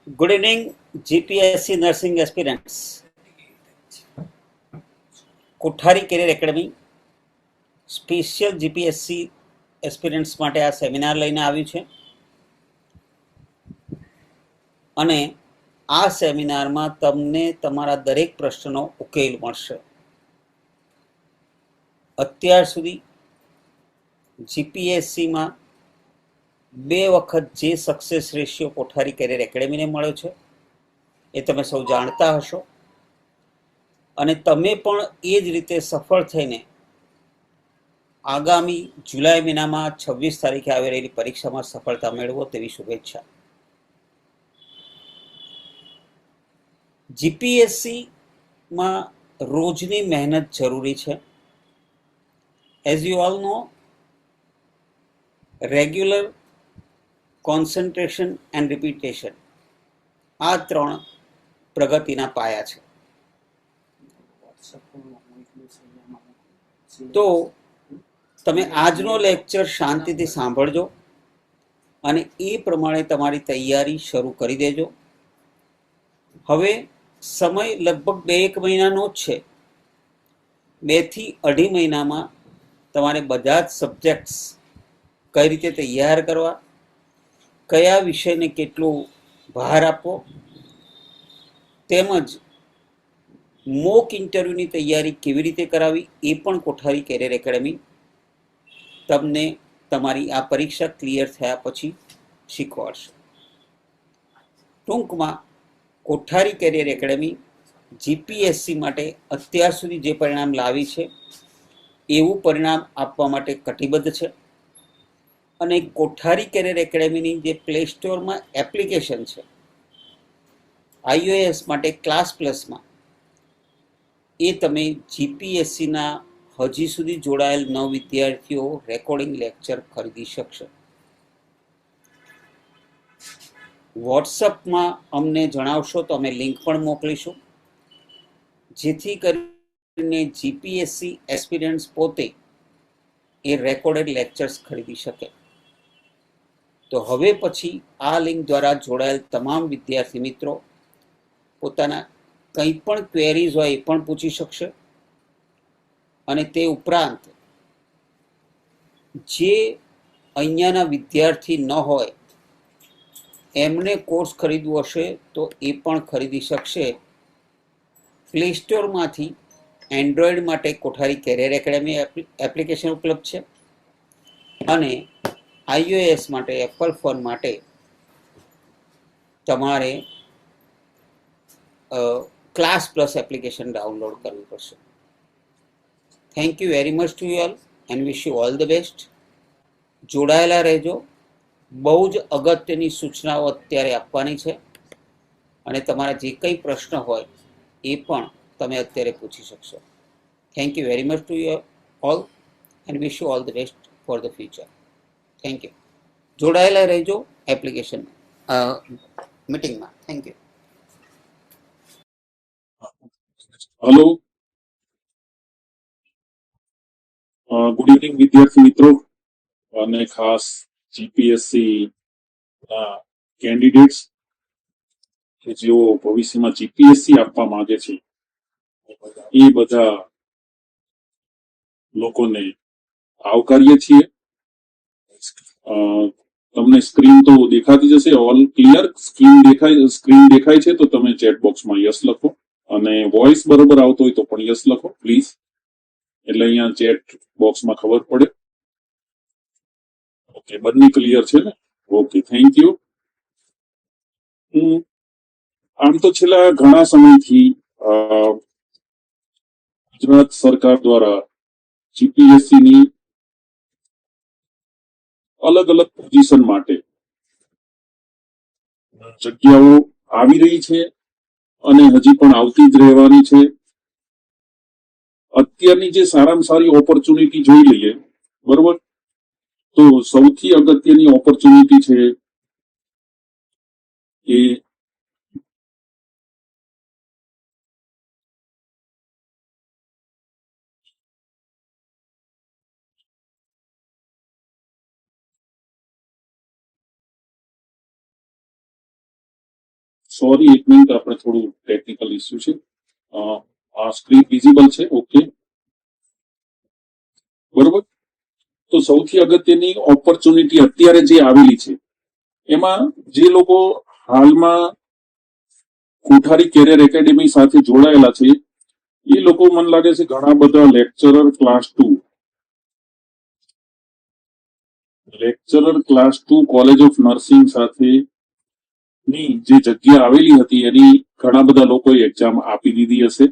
Good evening, GPSC nursing aspirants. Kothari career academy special GPSC aspirants માટે આ seminar લઈને આવ્યું છે અને આ સેમિનારમાં તમને તમારા દરેક પ્રશ્નનો ઉકેલ મળશે. અત્યાર સુધી જીપીએસસીમાં 2 વખત જે સક્સેસ રેશિયો કોઠારી કેરિયર એકેડમીને મળ્યો છે એ તમે સૌ જાણતા હશો અને તમે પણ એ જ રીતે સફળ થઈને આગામી જુલાઈ મહિનામાં 26 તારીખે આવી રહેલી પરીક્ષામાં સફળતા મેળવો તેવી શુભેચ્છા. જીપીએસસીમાં રોજની મહેનત જરૂરી છે. As you all know, regular, concentration and repetition આ 3 પ્રગતિના પાયા છે. તો તમે આજનો લેક્ચર શાંતિથી સાંભળજો અને એ પ્રમાણે તમારી તૈયારી શરૂ કરી દેજો. હવે સમય લગભગ 2-1 મહિનાનો જ છે. 2 થી 2.5 મહિનામાં તમારે બધા જ સબ્જેક્ટ્સ કઈ રીતે તૈયાર કરવા, કયા વિષયને કેટલું ભાર આપવો, તેમજ મોક ઇન્ટરવ્યૂની તૈયારી કેવી રીતે કરાવી એ પણ કોઠારી કેરિયર એકેડમી તમને તમારી આ પરીક્ષા ક્લિયર થયા પછી શીખવાડશે. ટૂંકમાં કોઠારી કેરિયર એકેડમી જીપીએસસી માટે અત્યાર સુધી જે પરિણામ લાવી છે એવું પરિણામ આપવા માટે કટિબદ્ધ છે અને કોઠારી કેરિયર એકેડમીની જે પ્લે સ્ટોરમાં એપ્લિકેશન છે iOS માટે ક્લાસ પ્લસમાં, એ તમે જીપીએસસીના હજી સુધી જોડાયેલ 9 વિદ્યાર્થીઓ રેકોર્ડિંગ લેક્ચર ખરીદી શકશે. વોટ્સઅપમાં અમને જણાવશો તો અમે લિંક પણ મોકલીશું, જેથી કરીને જીપીએસસી એસ્પિરન્ટ્સ પોતે એ રેકોર્ડેડ લેક્ચર્સ ખરીદી શકે. તો હવે પછી આ લિંક દ્વારા જોડાયેલ તમામ વિદ્યાર્થી મિત્રો પોતાના કંઈ પણ ક્વેરીઝ હોય એ પણ પૂછી શકશે અને તે ઉપરાંત જે અહીંયાના વિદ્યાર્થી ન હોય એમને કોર્સ ખરીદવો હશે તો એ પણ ખરીદી શકશે. પ્લે સ્ટોરમાંથી એન્ડ્રોઈડ માટે કોઠારી કેરિયર એકેડમી એપ્લિકેશન ઉપલબ્ધ છે અને iOS માટે, એપલ ફોન માટે તમારે ક્લાસ પ્લસ એપ્લિકેશન ડાઉનલોડ કરવી પડશે. Thank you very much to you all and wish you all the best. જોડાયેલા રહેજો. બહુ જ અગત્યની સૂચનાઓ અત્યારે આપવાની છે અને તમારા જે કંઈ પ્રશ્ન હોય એ પણ તમે અત્યારે પૂછી શકશો. Thank you very much to you all and wish you all the best for the future. Thank you. જોડાયેલા રહેજો એપ્લિકેશન મીટિંગમાં. Thank you. Hello, good evening વિદ્યાર્થી મિત્રો અને ખાસ જીપીએસસી ના કેન્ડિડેટ્સ કે જેઓ ભવિષ્યમાં જીપીએસસી આપવા માંગે છે એ બધા લોકોને આવકારીએ છીએ. તમને સ્ક્રીન તો દેખાતી જશે, ઓલ ક્લિયર સ્ક્રીન દેખાય છે તો તમે ચેટ બોક્સમાં યસ લખો અને વોઇસ બરોબર આવતો હોય તો પણ યસ લખો પ્લીઝ, એટલે અહીંયા ચેટ બોક્સમાં ખબર પડે. ઓકે, બંને ક્લિયર છે ને? Okay, thank you. આમ તો છેલ્લા ઘણા સમયથી ગુજરાત સરકાર દ્વારા જીપીએસસી ની અલગ અલગ પોઝિશન માટે જગ્યાઓ આવી રહી છે અને હજી પણ આવતી જ રહેવાની છે. અત્યારની જે સારામાં સારી ઓપોર્ચ્યુનિટી જોઈ લઈએ, બરોબર, તો સૌથી અગત્યની ઓપોર્ચ્યુનિટી છે એ સોરી, એક મિનિટ, આપણે થોડું ટેકનિકલ ઇસ્યુ છે. આ સ્ક્રીન વિઝિબલ છે? ઓકે, બરોબર. તો સૌથી અગત્યની ઓપોર્ચ્યુનિટી અત્યારે જે આવેલી છે એમાં જે લોકો હાલમાં કોઠારી કેરિયર એકેડેમી સાથે જોડાયેલા છે એ લોકો મને લાગે છે ઘણા બધા lecturer class 2 college of nursing સાથે ની જે જગ્યા આવેલી હતી એની ઘણા બધા લોકોએ એક્ઝામ આપી દીધી હશે,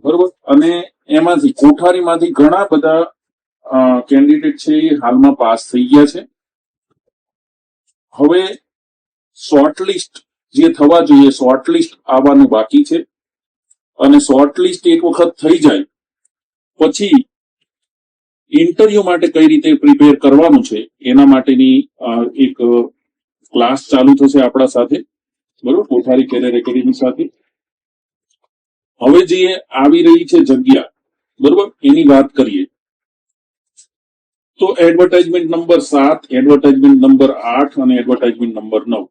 બરોબર. અને એમાંથી કોઠારીમાંથી ઘણા બધા કેન્ડિડેટ છે એ હાલમાં પાસ થઈ ગયા છે. હવે શોર્ટલિસ્ટ જે થવા જોઈએ, શોર્ટલિસ્ટ આવવાનું બાકી છે. અને શોર્ટલિસ્ટ એક વખત થઈ જાય પછી ઇન્ટરવ્યુ માટે કઈ રીતે પ્રિપેર કરવાનું છે એના માટેની એક ક્લાસ ચાલુ થશે આપણા સાથે, બરોબર, કોઠારી કેરિયર એકેડેમી સાથે. હવે જે આવી રહી છે જગ્યા, બરોબર, એની વાત કરીએ તો એડવર્ટાઇઝમેન્ટ નંબર 7, એડવર્ટાઇઝમેન્ટ નંબર 8 અને એડવર્ટાઇઝમેન્ટ નંબર 9,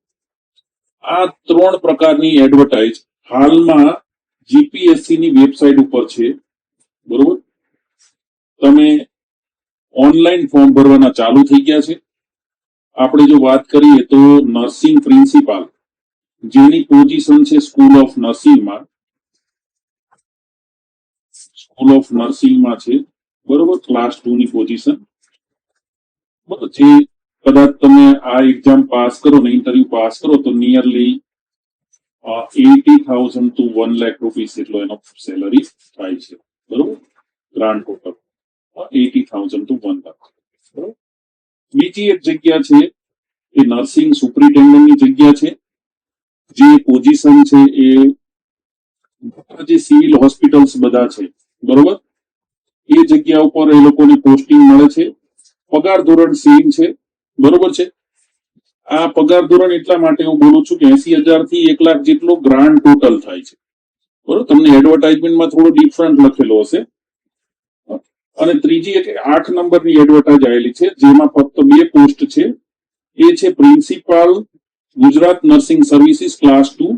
આ 3 પ્રકારની એડવર્ટાઇઝ હાલમાં જીપીએસસી ની વેબસાઇટ ઉપર છે, બરોબર. તમે ઓનલાઈન ફોર્મ ભરવાના ચાલુ થઈ ગયા છે. આપણે જો વાત કરીએ તો નર્સિંગ પ્રિન્સિપાલ જેની પોઝિશન છે સ્કૂલ ઓફ નર્સિંગમાં છે, બરોબર, ક્લાસ 2 ની પોઝિશન. જે કદાચ તમે આ એક્ઝામ પાસ કરો ને ઇન્ટરવ્યુ પાસ કરો તો નિયરલી 80,000 to 1 lakh રૂપીસ એટલો એનો સેલરી થાય છે, બરોબર, ગ્રાન્ડ ટોટલ 80,000 to 1 lakh. બીજી એક જગ્યા છે એ નર્સિંગ સુપ્રિન્ટેન્ડન્ટની જગ્યા છે. જે પોઝિશન છે એ જે સિવિલ હોસ્પિટલ્સ બધા છે, બરોબર, એ જગ્યા ઉપર એ લોકોની પોસ્ટિંગ મળે છે. પગાર ધોરણ સેમ છે, બરોબર છે. આ પગાર ધોરણ એટલા માટે હું બોલું છું કે 80,000 થી 1 લાખ જેટલો ગ્રાન્ડ ટોટલ થાય છે, બરોબર. તમને એડવર્ટાઇઝમેન્ટમાં થોડો ડિફરન્ટ લખેલો હશે. અને ત્રીજી એક 8 નંબરની એડવર્ટાઇઝ આવેલી છે જેમાં ફક્ત 2 પોસ્ટ છે. એ છે principal Gujarat nursing services class 2,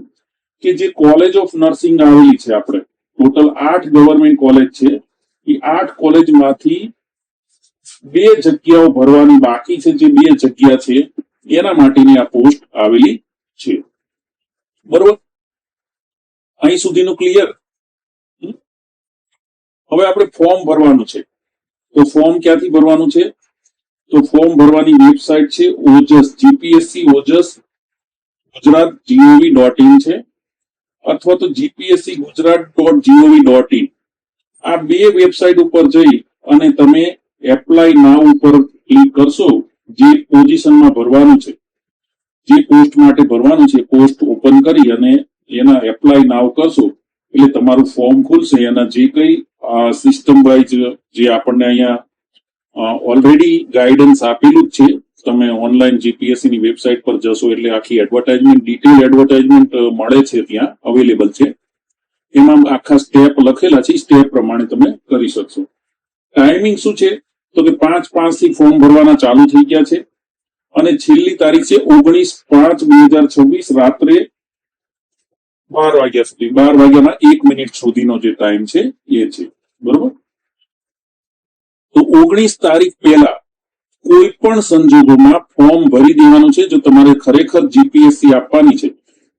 કે જે કોલેજ ઓફ નર્સિંગ આવેલી છે. આપણે ટોટલ 8 ગવર્મેન્ટ કોલેજ છે, એ 8 કોલેજમાંથી 2 જગ્યાઓ ભરવાની બાકી છે. જે 2 જગ્યા છે એના માટેની આ પોસ્ટ આવેલી છે, બરોબર. અહીં સુધીનું ક્લિયર? હવે આપણે ફોર્મ ભરવાનું છે. તો ફોર્મ ક્યાંથી ભરવાનું છે? તો ફોર્મ ભરવાની વેબસાઇટ છે ઓજસ, જીપીએસસી ઓજસ ગુજરાત gov.in છે, અથવા તો gpscgujarat.gov.in. આ 2 વેબસાઇટ ઉપર જઈ અને તમે એપ્લાય નાઉ ઉપર ક્લિક કરશો. જે પોઝિશનમાં ભરવાનું છે, જે પોસ્ટ માટે ભરવાનું છે, પોસ્ટ ઓપન કરી અને એના એપ્લાય નાઉ કરશો એટલે તમારું ફોર્મ ખુલશે. એના જે કઈ સિસ્ટમ વાઇઝ જે આપણને અહીંયા ઓલરેડી ગાઈડન્સ આપેલું જ છે. તમે ઓનલાઈન જીપીએસસી ની વેબસાઇટ પર જશો એટલે આખી એડવર્ટાઇઝમેન્ટ, ડિટેલ એડવર્ટાઇઝમેન્ટ મળે છે, ત્યાં અવેલેબલ છે. એમાં આખા સ્ટેપ લખેલા છે, સ્ટેપ પ્રમાણે તમે કરી શકશો. ટાઈમિંગ શું છે તો કે 5 થી ફોર્મ ભરવાના ચાલુ થઈ ગયા છે અને છેલ્લી તારીખ છે 19/5/2026 રાત્રે 12 વાગ્યા સુધી, 12 વાગ્યાના 1 મિનિટ સુધીનો જે ટાઈમ છે એ છે, બરોબર. તો 19 તારીખ પહેલા કોઈ પણ સંજોગોમાં ફોર્મ ભરી દેવાનું છે જો તમારે ખરેખર જીપીએસસી આપવાની છે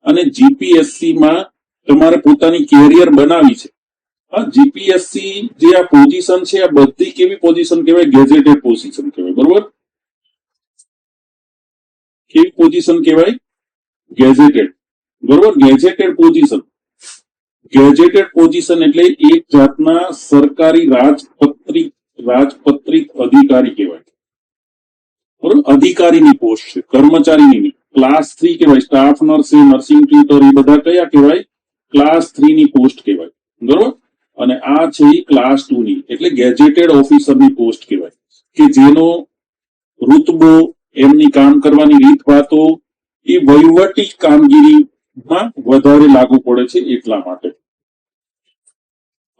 અને જીપીએસસી માં તમારે પોતાની કેરિયર બનાવી છે. જીપીએસસી જે આ પોઝિશન છે આ બધી કેવી પોઝિશન કહેવાય? ગેઝેટેડ પોઝિશન કહેવાય, બરોબર. કેવી પોઝિશન કહેવાય? ગેઝેટેડ, બરોબર. ગેઝેટેડ પોઝિશન એટલે એક જાતના સરકારી રાજપત્રિત અધિકારી કહેવાય, બરોબર. અધિકારીની પોસ્ટ છે, કર્મચારીની. ક્લાસ 3 કહેવાય. સ્ટાફ નર્સ, નર્સિંગ ટ્યુટર, એ બધા કયા કહેવાય? ક્લાસ 3 ની પોસ્ટ કહેવાય, બરોબર. અને આ છે ક્લાસ 2 ની, એટલે ગેજેટેડ ઓફિસરની પોસ્ટ કહેવાય, કે જેનો રુતબો, એમની કામ કરવાની રીત વાતો એ વહીવટી કામગીરીમાં વધારે લાગુ પડે છે, એટલા માટે.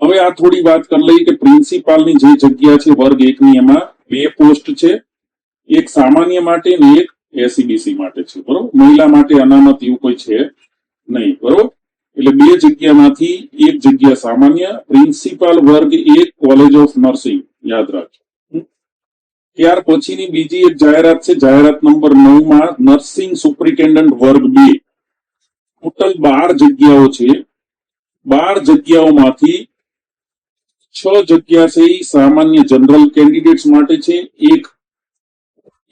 હવે આ થોડી વાત કરી લઈએ કે પ્રિન્સિપાલની જે જગ્યા છે વર્ગ 1 ની, એમાં 2 પોસ્ટ છે. એક સામાન્ય માટે ને એક એસીબીસી માટે છે, બરોબર. મહિલા માટે અનામત એવું કોઈ છે નહીં, બરોબર. એટલે બે જગ્યામાંથી એક જગ્યા સામાન્ય, પ્રિન્સિપાલ વર્ગ 1 કોલેજ ઓફ નર્સિંગ, યાદ રાખજો. ત્યાર પછીની બીજી એક જાહેરાત છે, જાહેરાત નંબર 9 માં નર્સિંગ સુપરિન્ટેન્ડન્ટ વર્ગ 2. ટોટલ 12 જગ્યાઓ છે. 12 જગ્યાઓમાંથી 6 જગ્યા છે એ સામાન્ય જનરલ કેન્ડિડેટ્સ માટે છે, એક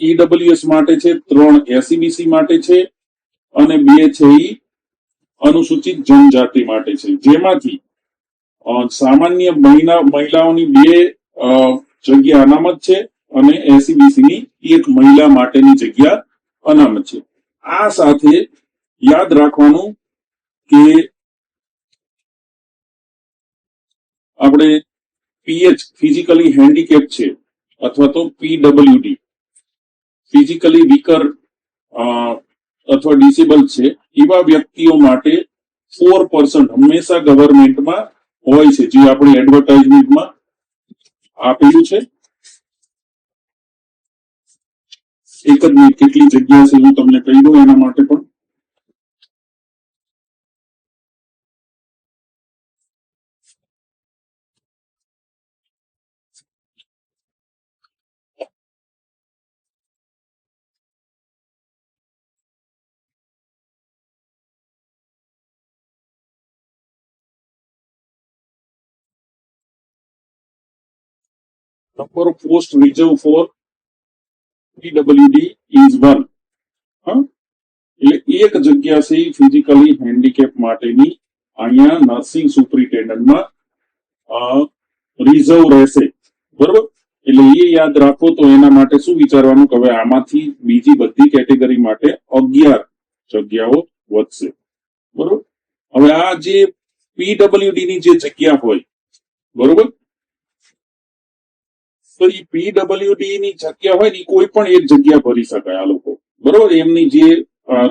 ઈડબ્લ્યુએસ માટે છે, 3 એસીબીસી માટે છે અને 2 છે એ અનુસૂચિત જનજાતિ માટે છે. જેમાંથી સામાન્ય મહિલાઓની 2 જગ્યા અનામત છે અને એસીબીસી ની એક મહિલા માટેની જગ્યા અનામત છે. આ સાથે યાદ રાખવાનું કે આપણે પીએચ ફિઝિકલી હેન્ડીકેપ છે અથવા તો પીડબ્લ્યુડી ફિઝિકલી વીકર અથવા ડિસેબલ છે એવા વ્યક્તિઓ માટે 4% હંમેશા ગવર્મેન્ટમાં હોય છે, જે આપણી એડવર્ટાઇઝમેન્ટમાં આપેલું છે. એક જ મિનિટ, કેટલી જગ્યા છે હું તમને કહી દઉં એના માટે પણ. Number of post reserved for PWD is 1. એટલે એક જગ્યા છે ફિઝિકલી હેન્ડીકેપ માટેની અહીંયા નર્સિંગ સુપરિન્ટેન્ડન્ટમાં રિઝર્વ રહેશે, બરોબર. એટલે એ યાદ રાખો. તો એના માટે શું વિચારવાનું કે હવે આમાંથી બીજી બધી કેટેગરી માટે 11 જગ્યાઓ વધશે, બરોબર. હવે આ જે પીડબ્લ્યુડી ની જે જગ્યા હોય, બરોબર, તો એ પીડબ્લ્યુડી ની જગ્યા હોય ને કોઈ પણ એક જગ્યા ભરી શકાય આ લોકો, બરોબર. એમની જે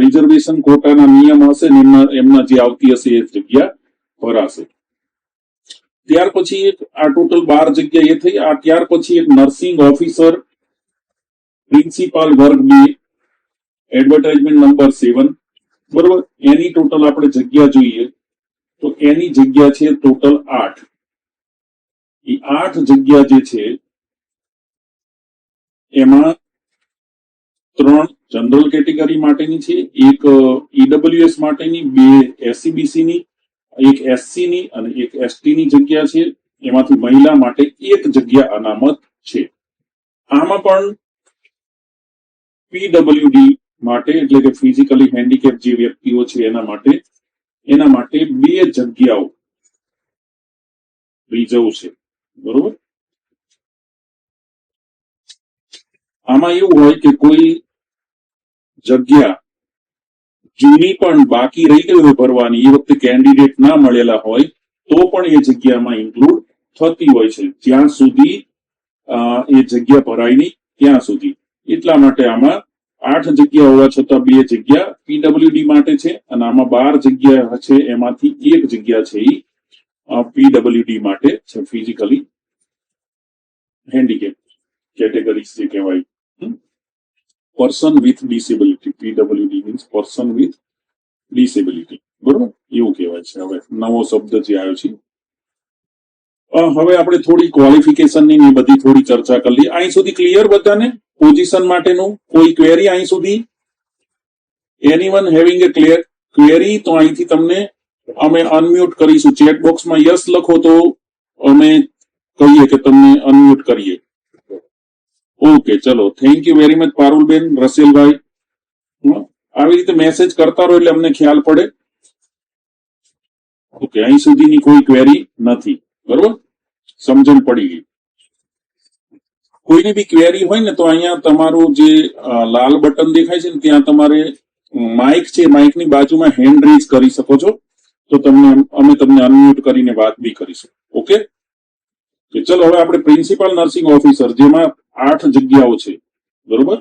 રિઝર્વેશન કોટાના નિયમ હશે ને એમના જે આવતી હશે એ જગ્યા ભરાશે. ત્યાર પછી એક આ ટોટલ 12 જગ્યા એ થઈ. આ ત્યાર પછી એક નર્સિંગ ઓફિસર પ્રિન્સિપાલ વર્ગ 2 એડવર્ટાઇઝમેન્ટ નંબર 7, બરોબર. એની ટોટલ આપણે જગ્યા જોઈએ તો એની જગ્યા છે ટોટલ 8. એ 8 જગ્યા જે છે એમાં 3 જનરલ કેટેગરી માટેની છે, એક ઈડબ્લ્યુએસ માટેની, 2 એસસીબીસી ની, એક એસસી ની અને એક એસટી ની જગ્યા છે. એમાંથી મહિલા માટે એક જગ્યા અનામત છે. આમાં પણ પીડબ્લ્યુડી માટે એટલે કે ફિઝિકલી હેન્ડીકેપ જે વ્યક્તિઓ છે એના માટે 2 જગ્યાઓ રિઝર્વ છે, બરોબર. આમાં એવું હોય કે કોઈ જગ્યા જૂની પણ બાકી રહી ગઈ હોય ભરવાની, એ વખતે કેન્ડિડેટ ના મળેલા હોય તો પણ એ જગ્યામાં ઇન્ક્લુડ થતી હોય છે, જ્યાં સુધી એ જગ્યા ભરાય નહીં ત્યાં સુધી. એટલા માટે આમાં 8 જગ્યા હોવા છતાં 2 જગ્યા પીડબ્લ્યુડી માટે છે અને આમાં 12 જગ્યા છે એમાંથી એક જગ્યા છે એ પીડબ્લ્યુડી માટે છે, ફિઝિકલી હેન્ડીકેપ કેટેગરીઝ જે કહેવાય, person with disability. PWD means person with disability, બરોબર, એવું કહેવાય છે. હવે નવો શબ્દ જે આવ્યો છે. હવે આપણે થોડી ક્વોલિફિકેશનની બધી થોડી ચર્ચા કરી લઈએ. અહીં સુધી ક્લિયર બધાને પોઝિશન માટેનું? કોઈ ક્વેરી અહીં સુધી? એનીવન હેવિંગ એ ક્લિયર ક્વેરી? તો અહીંથી તમને અમે અનમ્યુટ કરીશું. ચેટ બોક્સમાં યસ લખો તો અમે કહીએ કે તમને અનમ્યુટ કરીએ. ઓકે, ચલો, thank you very much Parulben, Raselbhai. આવી રીતે મેસેજ કરતા રહો એટલે અમને ખ્યાલ પડે. ઓકે, અહીં સુધીની કોઈ ક્વેરી નથી, બરોબર, સમજણ પડી ગઈ. કોઈની બી ક્વેરી હોય ને તો અહીંયા તમારું જે લાલ બટન દેખાય છે ને ત્યાં તમારે માઇક છે, માઇકની બાજુમાં હેન્ડ રેઝ કરી શકો છો, તો અમે તમને અનમ્યુટ કરીને વાત બી કરીશું. ઓકે, ચલો હવે આપણે પ્રિન્સિપાલ નર્સિંગ ઓફિસર, જેમાં 8 જગ્યાઓ છે, બરોબર.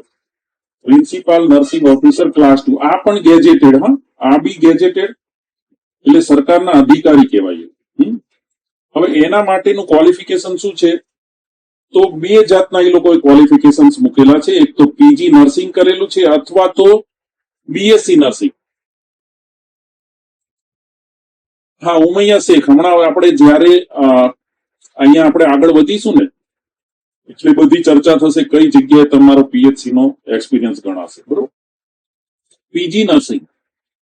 પ્રિન્સિપાલ નર્સિંગ ઓફિસર ક્લાસ 2, આ પણ ગેજેટેડ. આ બી ગેજેટેડ એટલે સરકારના અધિકારી કહેવાય. હવે એના માટેનું ક્વોલિફિકેશન શું છે? તો બે જાતના એ લોકોએ ક્વોલિફિકેશન્સ મૂકેલા છે. એક તો પીજી નર્સિંગ કરેલું છે અથવા તો બીએસસી નર્સિંગ. હા, ઉમૈયા શેખ, હમણાં આપણે જ્યારે અહીંયા આપણે આગળ વધીશું ને એટલી બધી ચર્ચા થશે કઈ જગ્યાએ તમારો પીએચસી નો એક્સપિરિયન્સ ગણાશે. બરોબર. પીજી નર્સિંગ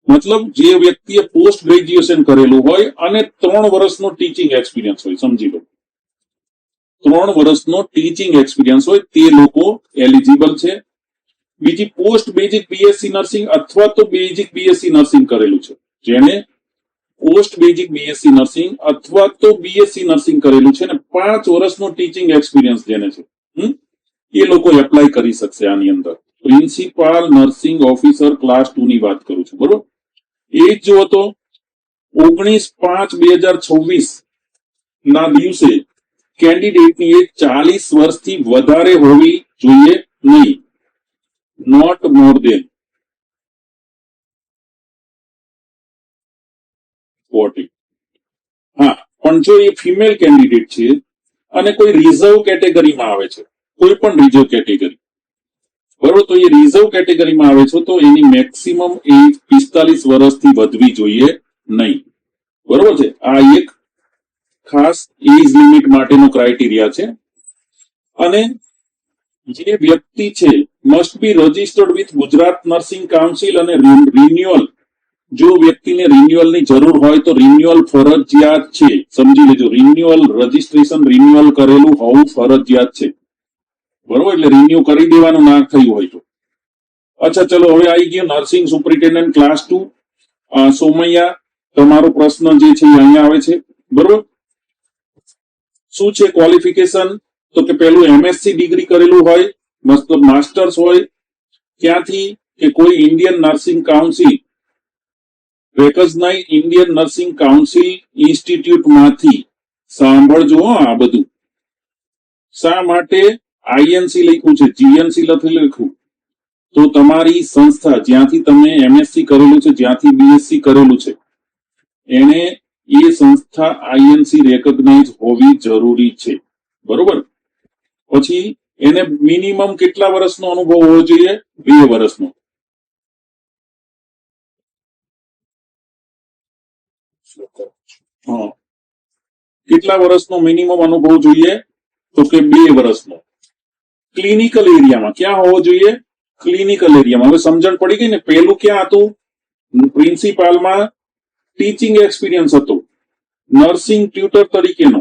મતલબ જે વ્યક્તિએ પોસ્ટ ગ્રેજ્યુએશન કરેલું હોય અને 3 વર્ષનો ટીચિંગ એક્સપિરિયન્સ હોય, સમજી લો 3 વર્ષનો ટીચિંગ એક્સપિરિયન્સ હોય તે લોકો એલિજિબલ છે. બીજી પોસ્ટ બેઝિક બીએસસી નર્સિંગ અથવા તો બેઝિક બીએસસી નર્સિંગ કરેલું છે, જેને પોસ્ટ બેઝિક બીએસસી નર્સિંગ અથવા તો બીએસસી નર્સિંગ કરેલું છે ને 5 વર્ષનો ટીચિંગ એક્સપિરિયન્સ જેને છે, એ લોકો એપ્લાય કરી શકશે આની અંદર. પ્રિન્સિપાલ નર્સિંગ ઓફિસર ક્લાસ 2 ની વાત કરું છું. બરોબર. એજ જુઓ તો 19/5/2026 ના દિવસે કેન્ડિડેટની એજ 40 વર્ષથી વધારે હોવી જોઈએ નહીં, નોટ મોર દેન 40. હા, પણ જો એ ફિમેલ કેન્ડિડેટ છે અને કોઈ રિઝર્વ કેટેગરીમાં આવે છે, કોઈ પણ રિઝર્વ કેટેગરી, બરોબર, તો એ રિઝર્વ કેટેગરીમાં આવે છે તો એની મેક્સિમમ એજ 45 વર્ષથી વધવી જોઈએ નહીં. બરોબર છે. આ એક ખાસ એજ લિમિટ માટેનો ક્રાઇટેરિયા છે. અને જે વ્યક્તિ છે must be registered with Gujarat nursing council અને રિન્યુઅલ, જો વ્યક્તિને રિન્યુઅલની જરૂર હોય તો રિન્યુઅલ ફરજિયાત છે. સમજી લેજો, રિન્યુઅલ રજિસ્ટ્રેશન રિન્યુઅલ કરેલું હોવું ફરજિયાત છે. બરોબર, એટલે રિન્યુ કરી દેવાનું ના થયું હોય તો. અચ્છા, ચલો હવે આવી ગયો નર્સિંગ સુપરિન્ટેન્ડન્ટ ક્લાસ 2. સોમૈયા, તમારો પ્રશ્ન જે છે એ અહીંયા આવે છે. બરોબર. શું છે ક્વોલિફિકેશન? તો કે પેલું એમએસસી ડિગ્રી કરેલું હોય, મતલબ માસ્ટર્સ હોય. ક્યાંથી? કે કોઈ Indian nursing council, recognize Indian nursing council ઇન્સ્ટિટ્યૂટમાંથી. સાંભળજો આ બધું. શા માટે આઈએનસી લખ્યું છે, જીએનસી નથી લખ્યું? તો તમારી સંસ્થા જ્યાંથી તમે એમએસસી કરેલું છે, જ્યાંથી બીએસસી કરેલું છે, એને એ સંસ્થા આઈએનસી રેકગ્નાઇઝ હોવી જરૂરી છે. બરોબર. પછી એને મિનિમમ કેટલા વર્ષનો અનુભવ હોવો જોઈએ? 2 વર્ષનો. હા, કેટલા વર્ષનો મિનિમમ અનુભવ જોઈએ? તો કે 2 વર્ષનો. ક્લિનિકલ એરિયામાં ક્યાં હોવો જોઈએ? ક્લિનિકલ એરિયામાં. હવે સમજણ પડી ગઈ ને? પેલું ક્યાં હતું? પ્રિન્સિપાલમાં ટીચિંગ એક્સપિરિયન્સ હતો, નર્સિંગ ટ્યુટર તરીકેનો.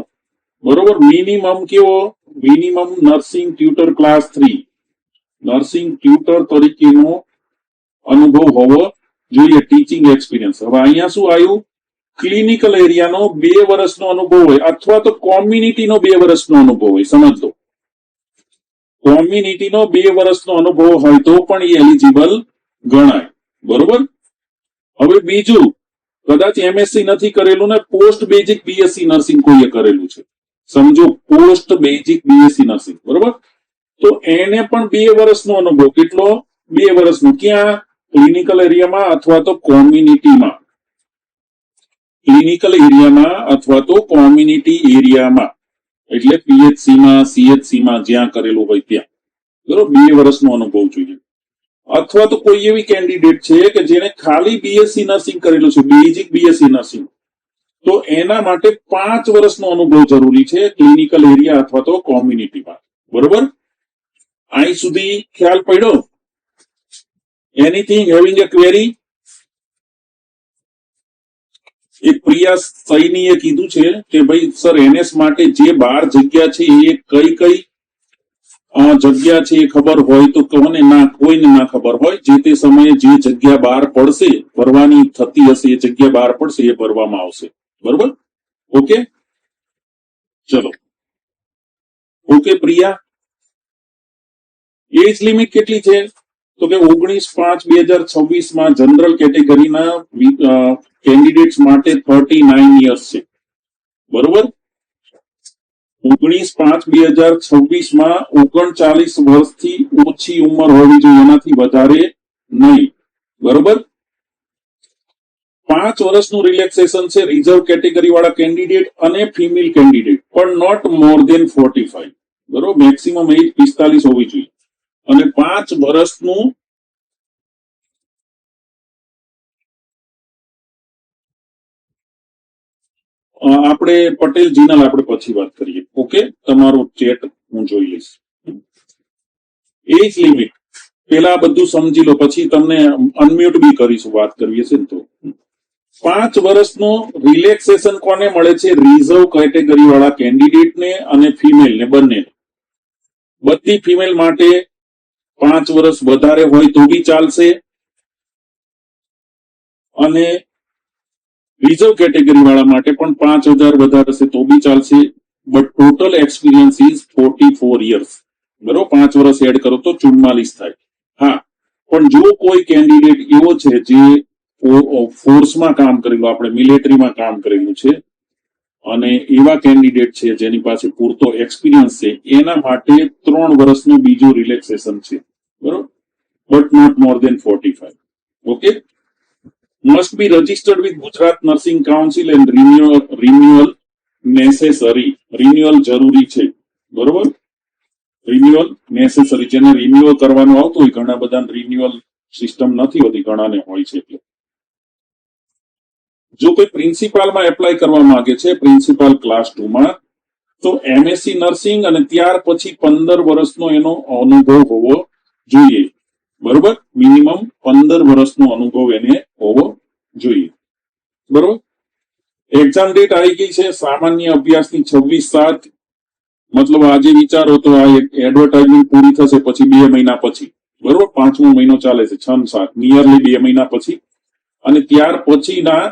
બરોબર. મિનિમમ કેવો? Minimum nursing tutor class 3, nursing tutor તરીકેનો અનુભવ હોવો જોઈએ, ટીચિંગ એક્સપિરિયન્સ. હવે અહીંયા શું આવ્યું? ક્લિનિકલ એરિયાનો 2 વર્ષનો અનુભવ હોય અથવા તો કોમ્યુનિટીનો 2 વર્ષનો અનુભવ હોય. સમજ લો, કોમ્યુનિટીનો 2 વર્ષનો અનુભવ હોય તો પણ એ એલિજિબલ ગણાય. બરોબર. હવે બીજું, કદાચ એમએસસી નથી કરેલું ને પોસ્ટ બેઝિક બીએસસી નર્સિંગ કોઈએ કરેલું છે, સમજો પોસ્ટ બેઝિક બીએસસી નર્સિંગ. બરોબર. તો એને પણ 2 વર્ષનો અનુભવ. કેટલો? 2 વર્ષનો. ક્યાં? ક્લિનિકલ એરિયામાં અથવા તો કોમ્યુનિટીમાં. ક્લિનિકલ એરિયામાં અથવા તો કોમ્યુનિટી એરિયામાં, એટલે પીએચસીમાં, સીએચસીમાં જ્યાં કરેલું હોય ત્યાં. બરોબર. 2 વર્ષનો અનુભવ જોઈએ. અથવા તો કોઈ એવી કેન્ડિડેટ છે કે જેને ખાલી બીએસસી નર્સિંગ કરેલું છે, બેઝિક બીએસસી નર્સિંગ, તો એના માટે 5 વર્ષનો અનુભવ જરૂરી છે ક્લિનિકલ એરિયા અથવા તો કોમ્યુનિટીમાં. બરોબર. અહીં સુધી ખ્યાલ પડ્યો? એનીથિંગ હેવિંગ એ ક્વેરી? એક પ્રિયા સૈનીએ કીધું છે કે ભાઈ સર એનએસ માટે જે 12 જગ્યા છે એ કઈ કઈ જગ્યા છે એ ખબર હોય તો કોને ના, કોઈને ના ખબર હોય. જે તે સમયે જે જગ્યા બહાર પડશે, ભરવાની થતી હશે, એ જગ્યા બહાર પડશે, એ ભરવામાં આવશે. બરોબર. ઓકે, ચલો. ઓકે પ્રિયા, એજ લિમિટ કેટલી છે? તો કે 19/5/2026 માં જનરલ કેટેગરીના કેન્ડિડેટ્સ માટે 39 યર્સ છે. બરોબર. 19/5/2026 માં 39 વર્ષથી ઓછી ઉંમર હોવી જોઈએ, એનાથી વધારે નહીં. બરોબર. 5 વર્ષનું રિલેક્સેશન છે રિઝર્વ કેટેગરી વાળા કેન્ડિડેટ અને ફિમેલ કેન્ડિડેટ, પણ નોટ મોર દેન 45. બરોબર, મેક્સિમમ એજ 45 હોવી જોઈએ. અને 5 વર્ષનું આપણે પટેલ જીનલ આપણે પછી વાત કરીએ. ઓકે, તમારો ચેટ હું જોઈ લઈશ. એજ લિમિટ પેલા બધું સમજી લો, પછી તમને અનમ્યુટ બી કરીશું વાત કરીએ છે ને તો. 5 વર્ષનું રિલેક્સેશન કોને મળે છે? રિઝર્વ કેટેગરી વાળા કેન્ડિડેટને અને ફિમેલ ને બંને. બધી ફિમેલ માટે 5 વર્ષ વધારે હોય તો બી ચાલશે, અને રિઝર્વ કેટેગરી વાળા માટે પણ 5,000 વધારે હશે તો બી ચાલશે. But total experience is 44 years. બરોબર, 5 વર્ષ એડ કરો તો 44 થાય. હા, પણ જો કોઈ કેન્ડિડેટ એવો છે જે ફોર્સમાં કામ કરેલું, આપણે મિલિટરીમાં કામ કરેલું છે, અને એવા કેન્ડિડેટ છે જેની પાસે પૂરતો એક્સપિરિયન્સ છે, એના માટે 3 વર્ષનું બીજું રિલેક્સેશન છે. બરોબર, but not more than 45. Okay, must be registered with Gujarat Nursing Council and renewal necessary. Renewal જરૂરી છે. બરોબર, રિન્યુઅલ નેસેસરી. જેને રિન્યુઅલ કરવાનું આવતું હોય, ઘણા બધા રિન્યુઅલ સિસ્ટમ નથી હોતી, ઘણાને હોય છે. એટલે જો કોઈ પ્રિન્સિપાલમાં એપ્લાય કરવા માંગે છે, પ્રિન્સિપાલ ક્લાસ 2 માં, તો એમએસસી નર્સિંગ અને ત્યાર પછી 15 વર્ષનો એનો અનુભવ હોવો જોઈએ. બરોબર, મિનિમમ 15 વર્ષનો અનુભવ એને હોવો જોઈએ. બરોબર, એક્ઝામ ડેટ આવી ગઈ છે સામાન્ય અભ્યાસની 26/7. મતલબ આજે વિચારો તો આ એડવર્ટાઇઝમેન્ટ પૂરી થશે પછી 2 મહિના પછી. બરોબર, 5મો મહિનો ચાલે છે, 6-7 નિયરલી 2 મહિના પછી. અને ત્યાર પછીના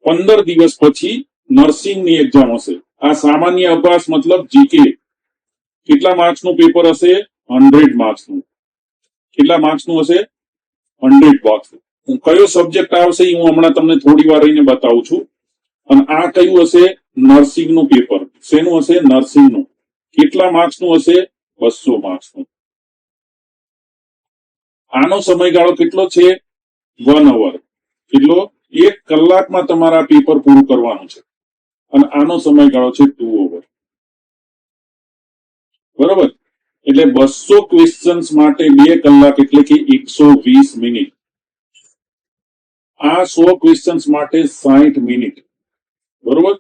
15 દિવસ પછી નર્સિંગની એક્ઝામ હશે. આ સામાન્ય અભ્યાસ મતલબ જીકે. કેટલા માર્ક્સનું પેપર હશે? 100 માર્ક્સનું. કેટલા માર્ક્સનું હશે? 100 માર્ક્સ. કયો સબ્જેક્ટ આવશે એ હું હમણાં તમને થોડી વાર રહીને બતાવું છું. અને આ કયું હશે? નર્સિંગનું પેપર. શેનું હશે? નર્સિંગનું. કેટલા માર્ક્સનું હશે? 200 માર્ક્સનું. આનો સમયગાળો કેટલો છે? 1 અવર. કેટલો? 1 કલાકમાં તમારા પેપર પૂરું કરવાનું છે. અને આનો સમયગાળો છે 2 અવર. બરોબર, એટલે 200 ક્વેશ્ચન્સ માટે 2 કલાક એટલે કે 120 મિનિટ. આ 100 ક્વેશ્ચન્સ માટે 60 મિનિટ. બરોબર,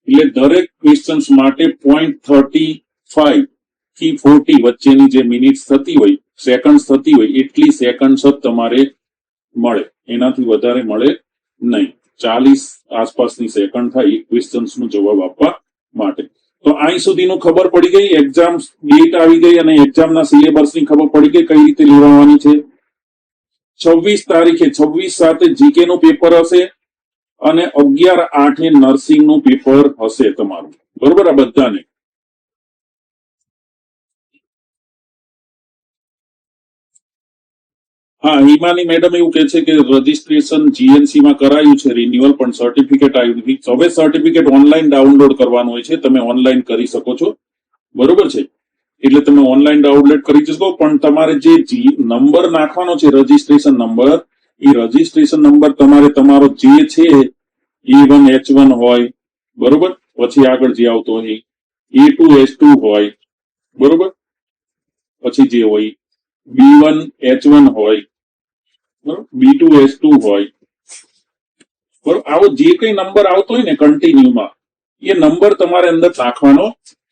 એટલે દરેક ક્વેશ્ચન્સ માટે 0.35 થી 40 વચ્ચેની જે મિનિટ્સ થતી હોય, સેકન્ડ થતી હોય, એટલી સેકન્ડ જ તમારે મળે. એનાથી વધારે મળે નહીં. 40 આસપાસની સેકન્ડ થાય એક ક્વેશ્ચન્સ નો જવાબ આપવા માટે. તો અહીં સુધીનું ખબર પડી ગઈ, એક્ઝામ ડેટ આવી ગઈ અને એક્ઝામના સિલેબસની ખબર પડી ગઈ કઈ રીતે લેવાની છે. 26 તારીખે 26/7 જીકે નું પેપર હશે અને 11/8 નર્સિંગ નું પેપર હશે તમારું. બરોબર, આ બધાને. હા, હિમાની મેડમ એવું કે છે કે રજીસ્ટ્રેશન જીએનસી માં કરાયું છે રિન્યુઅલ, પણ સર્ટિફિકેટ આવ્યું નથી. હવે સર્ટિફિકેટ ઓનલાઈન ડાઉનલોડ કરવાનું હોય છે, તમે ઓનલાઈન કરી શકો છો. બરોબર છે, એટલે તમે ઓનલાઈન ડાઉનલોડ કરી શકો. પણ તમારે જે નંબર નાખવાનો છે, રજીસ્ટ્રેશન નંબર, એ રજીસ્ટ્રેશન નંબર તમારે તમારો જે છે E1 H1 હોય, બરોબર, પછી આગળ જે આવતો હોય A2 H2 હોય, બરોબર, પછી જે હોય B1 H1 હોય, B2 H2 હોય, બરોબર, આવો જે કઈ નંબર આવતો હોય ને કન્ટિન્યુમાં, એ નંબર તમારે અંદર નાખવાનો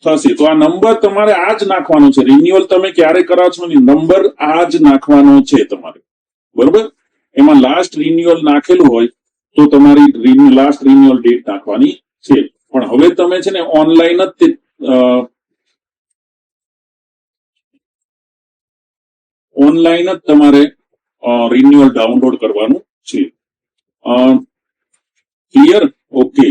થશે. તો આ નંબર તમારે આજ નાખવાનો છે. રિન્યુઅલ તમે ક્યારે કરાવો છો ને, નંબર આજ નાખવાનો છે તમારે. બરોબર, એમાં લાસ્ટ રિન્યુઅલ નાખેલું હોય તો તમારી લાસ્ટ રિન્યુઅલ ડેટ નાખવાની છે. પણ હવે તમે છે ને ઓનલાઈન જ તમારે રિન્યુઅલ ડાઉનલોડ કરવાનું છે. ક્લિયર? ઓકે,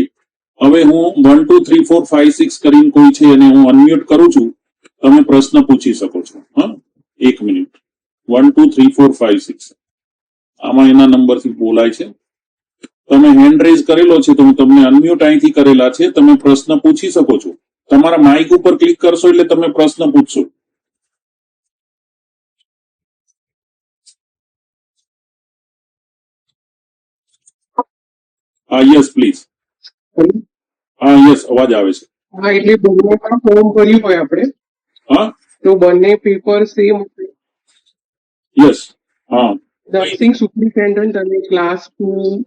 હવે હું 1 2 3 4 5 6 કરીને કોઈ છે અને હું અનમ્યુટ કરું છું. તમે પ્રશ્ન પૂછી શકો છો. હા, 1 મિનિટ. 1 2 3 4 5 6 આમાં એના નંબરથી બોલાય છે. તમે હેન્ડ રેઝ કરેલો છે તો હું તમને અનમ્યુટ અહીંથી કરેલા છે. તમે પ્રશ્ન પૂછી શકો છો. તમારા માઇક ઉપર ક્લિક કરશો એટલે તમે પ્રશ્ન પૂછશો. હા, યસ પ્લીઝ. હા, યસ, અવાજ આવે છે. હા, એટલે ભગવાનના ફોર્મ ભર્યું હોય આપણે હા તો બંને પેપર સેમ યસ હા નર્સિંગ સુપ્રિન્ટેન્ડન્ટ અને ક્લાસ 2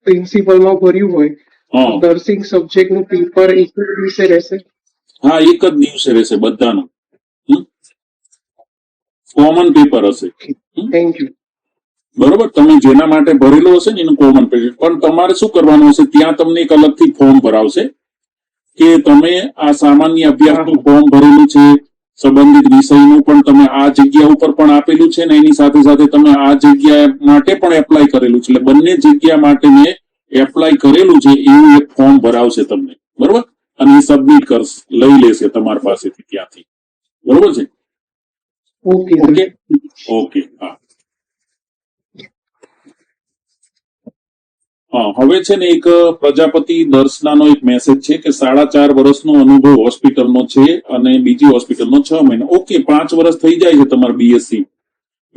પ્રિન્સિપલમાં ભર્યું હોય હા તો નર્સિંગ સબ્જેક્ટનું પેપર એક જ દિવસે રહેશે. હા એક જ દિવસે રહેશે બધાનું કોમન પેપર હશે થેન્ક યુ. બરોબર. તમે જેના માટે ભરેલું હશે ને એનું કોમન પેપર, પણ તમારે શું કરવાનું હશે, ત્યાં તમને એક અલગથી ફોર્મ ભરાવશે કે તમે આ સામાન્ય અભ્યાસનું ફોર્મ ભરેલું છે, સંબંધિત વિષયનું પણ તમે આ જગ્યા ઉપર પણ આપેલું છે ને એની સાથે સાથે તમે આ જગ્યા માટે પણ એપ્લાય કરેલું છે, એટલે બંને જગ્યા માટે મેં એપ્લાય કરેલું છે એવું એક ફોર્મ ભરાવશે તમને. બરોબર. અને એ સબમિટ કરશે, લઈ લેશે તમારી પાસેથી ત્યાંથી. બરોબર છે. ઓકે ઓકે ઓકે હા હા. હવે છે ને એક પ્રજાપતિ દર્શનાનો એક મેસેજ છે કે 4.5 વર્ષનો અનુભવ હોસ્પિટલનો છે અને બીજી હોસ્પિટલનો 6 મહિના. ઓકે 5 વર્ષ થઈ જાય છે તમારે બીએસસી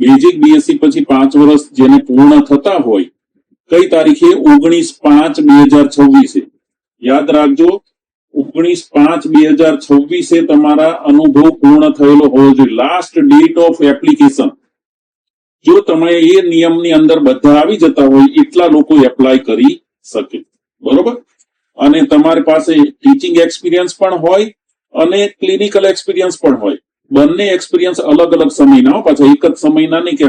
બેઝિક બીએસસી પછી 5 વર્ષ જેને પૂર્ણ થતા હોય કઈ તારીખે 19/5/2026 યાદ રાખજો 19/5/2026 તમારા અનુભવ પૂર્ણ થયેલો હોવો જોઈએ. Last date of application. જો તમે એ નિયમની અંદર બધા આવી જતા હોય એટલા લોકો એપ્લાય કરી શકે. બરોબર. અને તમારી પાસે ટીચિંગ એક્સપિરિયન્સ પણ હોય અને ક્લિનિકલ એક્સપિરિયન્સ પણ હોય. બંને એક્સપિરિયન્સ અલગ અલગ સમયના, પાછા એક જ સમયના નહીં કે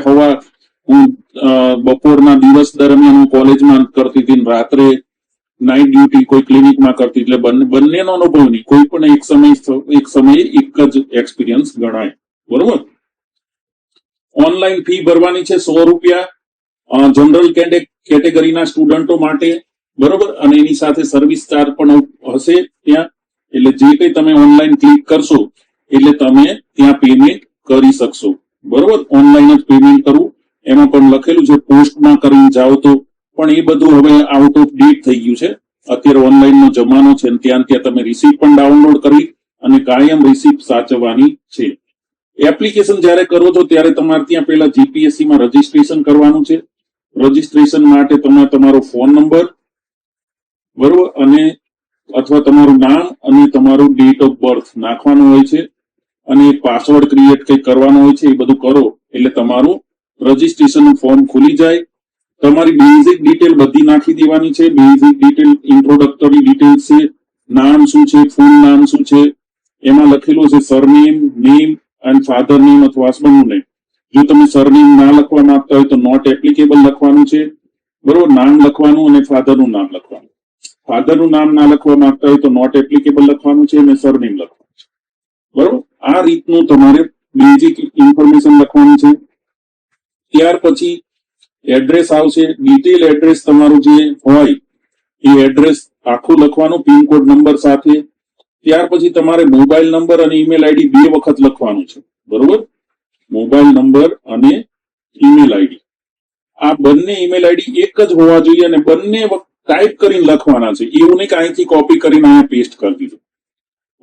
હું બપોરના દિવસ દરમિયાન હું કોલેજમાં કરતી હતી, રાત્રે નાઇટ ડ્યુટી કોઈ ક્લિનિકમાં કરતી, એટલે બંનેનો અનુભવ નહીં, કોઈ પણ એક સમયે એક જ એક્સપિરિયન્સ ગણાય. બરોબર. ઓનલાઈન ફી ભરવાની છે 100 રૂપિયા જનરલ કેટેગરીના સ્ટુડન્ટો માટે. બરોબર. અને એની સાથે સર્વિસ ચાર્જ પણ હશે ત્યાં, એટલે જે કંઈ તમે ઓનલાઈન ક્લિક કરશો એટલે તમે ત્યાં પેમેન્ટ કરી શકશો. બરોબર. ઓનલાઈન જ પેમેન્ટ કરવું. એમાં પણ લખેલું છે પોસ્ટમાં કરીને જાઓ તો, પણ એ બધું હવે આઉટ ઓફ ડેટ થઈ ગયું છે. અત્યારે ઓનલાઈનનો જમાનો છે, ત્યાં તમે રિસીપ્ટ પણ ડાઉનલોડ કરી અને કાયમ રિસીપ્ટ સાચવવાની છે. એપ્લિકેશન જ્યારે કરો છો ત્યારે તમારે ત્યાં પહેલા જીપીએસસી માં રજીસ્ટ્રેશન કરવાનું છે. રજીસ્ટ્રેશન માટે તમે તમારો ફોન નંબર, બરોબર, અને અથવા તમારું નામ અને તમારું ડેટ ઓફ બર્થ નાખવાનું હોય છે અને પાસવર્ડ ક્રિએટ કંઈ કરવાનો હોય છે. એ બધું કરો એટલે તમારું રજીસ્ટ્રેશન ફોર્મ ખુલી જાય. તમારી બેઝિક ડિટેલ બધી નાખી દેવાની છે. બેઝિક ડિટેલ ઇન્ટ્રોડક્ટરી ડિટેલ છે. નામ શું છે, ફૂલ નામ શું છે, એમાં લખેલું છે surname, name and father name અથવા હસબન્ડનું નેમ. જો તમે સરનેમ ના લખવા માંગતા હોય તો નોટ એપ્લિકેબલ લખવાનું છે. બરોબર. નામ લખવાનું અને ફાધરનું નામ લખવાનું. ફાધરનું નામ ના લખવા માંગતા હોય તો નોટ એપ્લિકેબલ લખવાનું છે અને સરનેમ લખવાનું છે. બરોબર. આ રીતનું તમારે બેઝિક ઇન્ફોર્મેશન લખવાનું છે. ત્યાર પછી એડ્રેસ આવશે. ડિટેલ એડ્રેસ તમારું જે હોય એ એડ્રેસ આખું લખવાનું, પિનકોડ નંબર સાથે. ત્યાર પછી તમારે મોબાઈલ નંબર અને ઈમેલ આઈડી 2 વખત લખવાનું છે. બરોબર. મોબાઈલ નંબર અને ઈમેલ આઈડી, આ બંને ઈમેલ આઈડી એક જ હોવા જોઈએ અને બંને ટાઈપ કરીને લખવાના છે. એવું નહીં કે અહીંથી કોપી કરીને અહીંયા પેસ્ટ કરી દીધું.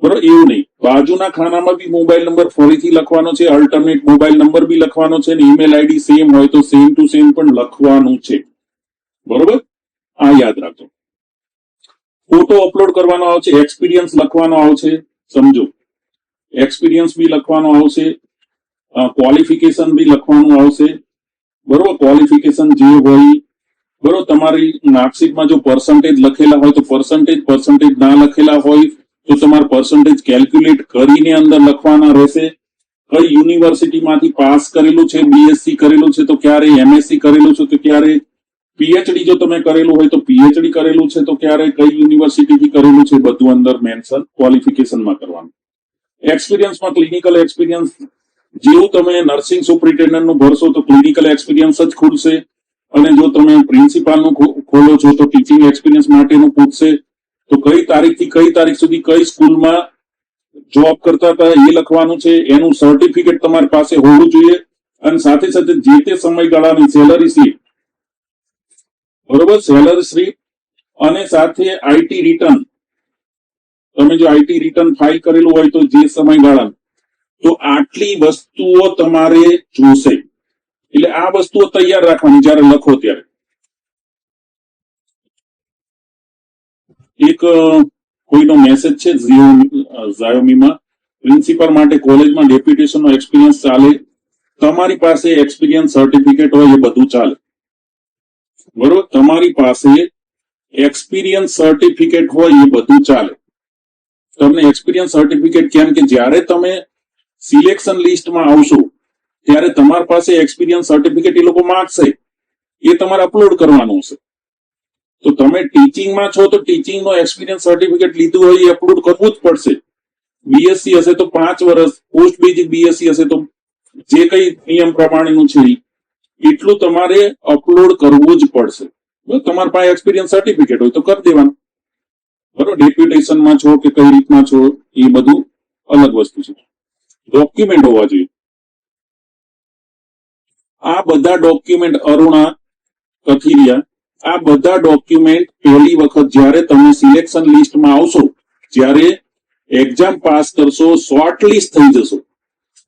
બરોબર. એવું નહીં. બાજુના ખાનામાં બી મોબાઈલ નંબર ફરીથી લખવાનો છે, અલ્ટરનેટ મોબાઈલ નંબર બી લખવાનો છે અને ઈમેલ આઈડી સેમ હોય તો સેમ ટુ સેમ પણ લખવાનું છે. બરોબર. આ યાદ રાખજો. ફોટો અપલોડ કરવાનો આવશે, એક્સપિરિયન્સ લખવાનો આવશે. સમજો, એક્સપિરિયન્સ બી લખવાનો આવશે, ક્વોલિફિકેશન બી લખવાનું આવશે. બરોબર. ક્વોલિફિકેશન જે હોય, બરોબર, તમારી માર્કશીટમાં જો પર્સન્ટેજ લખેલા હોય તો પર્સન્ટેજ ના લખેલા હોય તો તમારે પર્સન્ટેજ કેલ્ક્યુલેટ કરીને અંદર લખવાના રહેશે. કઈ યુનિવર્સિટીમાંથી પાસ કરેલું છે, બીએસસી કરેલું છે તો ક્યારે, એમએસસી કરેલું છે તો ક્યારે, પીએચડી જો તમે કરેલું હોય તો પીએચડી કરેલું છે તો ક્યારે, કઈ યુનિવર્સિટીથી કરેલું છે, બધું અંદર મેન્શન ક્વોલિફિકેશનમાં કરવાનું. એક્સપિરિયન્સમાં ક્લિનિકલ એક્સપિરિયન્સ, જેવું તમે નર્સિંગ સુપરિન્ટેન્ડન્ટનું ભરશો તો ક્લિનિકલ એક્સપિરિયન્સ જ ખુલશે અને જો તમે પ્રિન્સિપાલનું ખોલો છો તો ટીચિંગ એક્સપિરિયન્સ માટેનું પૂછશે. તો કઈ તારીખથી કઈ તારીખ સુધી કઈ સ્કૂલમાં જોબ કરતા હતા એ લખવાનું છે. એનું સર્ટિફિકેટ તમારી પાસે હોવું જોઈએ અને સાથે સાથે જે તે સમયગાળાની સેલરી સ્લીપ, બરોબર, સેલરી સ્લીપ અને સાથે આઈટી રિટર્ન. તમે જો આઈટી રિટર્ન ફાઇલ કરેલું હોય તો જે સમયગાળા, તો આટલી વસ્તુઓ તમારે જોશે. એટલે આ વસ્તુઓ તૈયાર રાખવાની જ્યારે લખો ત્યારે. એક કોઈનો મેસેજ છે ઝાયોમીમાં પ્રિન્સિપાલ માટે કોલેજમાં ડેપ્યુટેશનનો એક્સપિરિયન્સ ચાલે, તમારી પાસે એક્સપિરિયન્સ સર્ટિફિકેટ હોય એ બધું ચાલે, બરોબર. તમારી પાસે એક્સપિરિયન્સ સર્ટિફિકેટ હોય એ બધું ચાલે. તમને એક્સપિરિયન્સ સર્ટિફિકેટ કેમ કે જ્યારે તમે સિલેક્શન લિસ્ટમાં આવશો ત્યારે તમારી પાસે એક્સપિરિયન્સ સર્ટિફિકેટ એ લોકો માંગશે, એ તમારે અપલોડ કરવાનું છે. તો તમે ટીચિંગમાં છો તો ટીચિંગનો એક્સપિરિયન્સ સર્ટિફિકેટ લીધું હોય એ અપલોડ કરવું જ પડશે. બીએસસી હશે તો 5 વર્ષ, પોસ્ટ બેઝિક બીએસસી હશે તો જે કઈ નિયમ પ્રમાણેનું છે એટલું તમારે અપલોડ કરવું જ પડશે. તમારી પાસે એક્સપિરિયન્સ સર્ટિફિકેટ હોય તો કરી દેવાનું, બરોબર. ડેપ્યુટેશનમાં છો કે કઈ રીતના છો એ બધું અલગ વસ્તુ છે. ડોક્યુમેન્ટ હોવા જોઈએ. આ બધા ડોક્યુમેન્ટ, અરુણા કથિરિયા, આ બધા ડોક્યુમેન્ટ પહેલી વખત જ્યારે તમે સિલેક્શન લિસ્ટમાં આવશો, જ્યારે એક્ઝામ પાસ કરશો, શોર્ટલિસ્ટ થઈ જશો,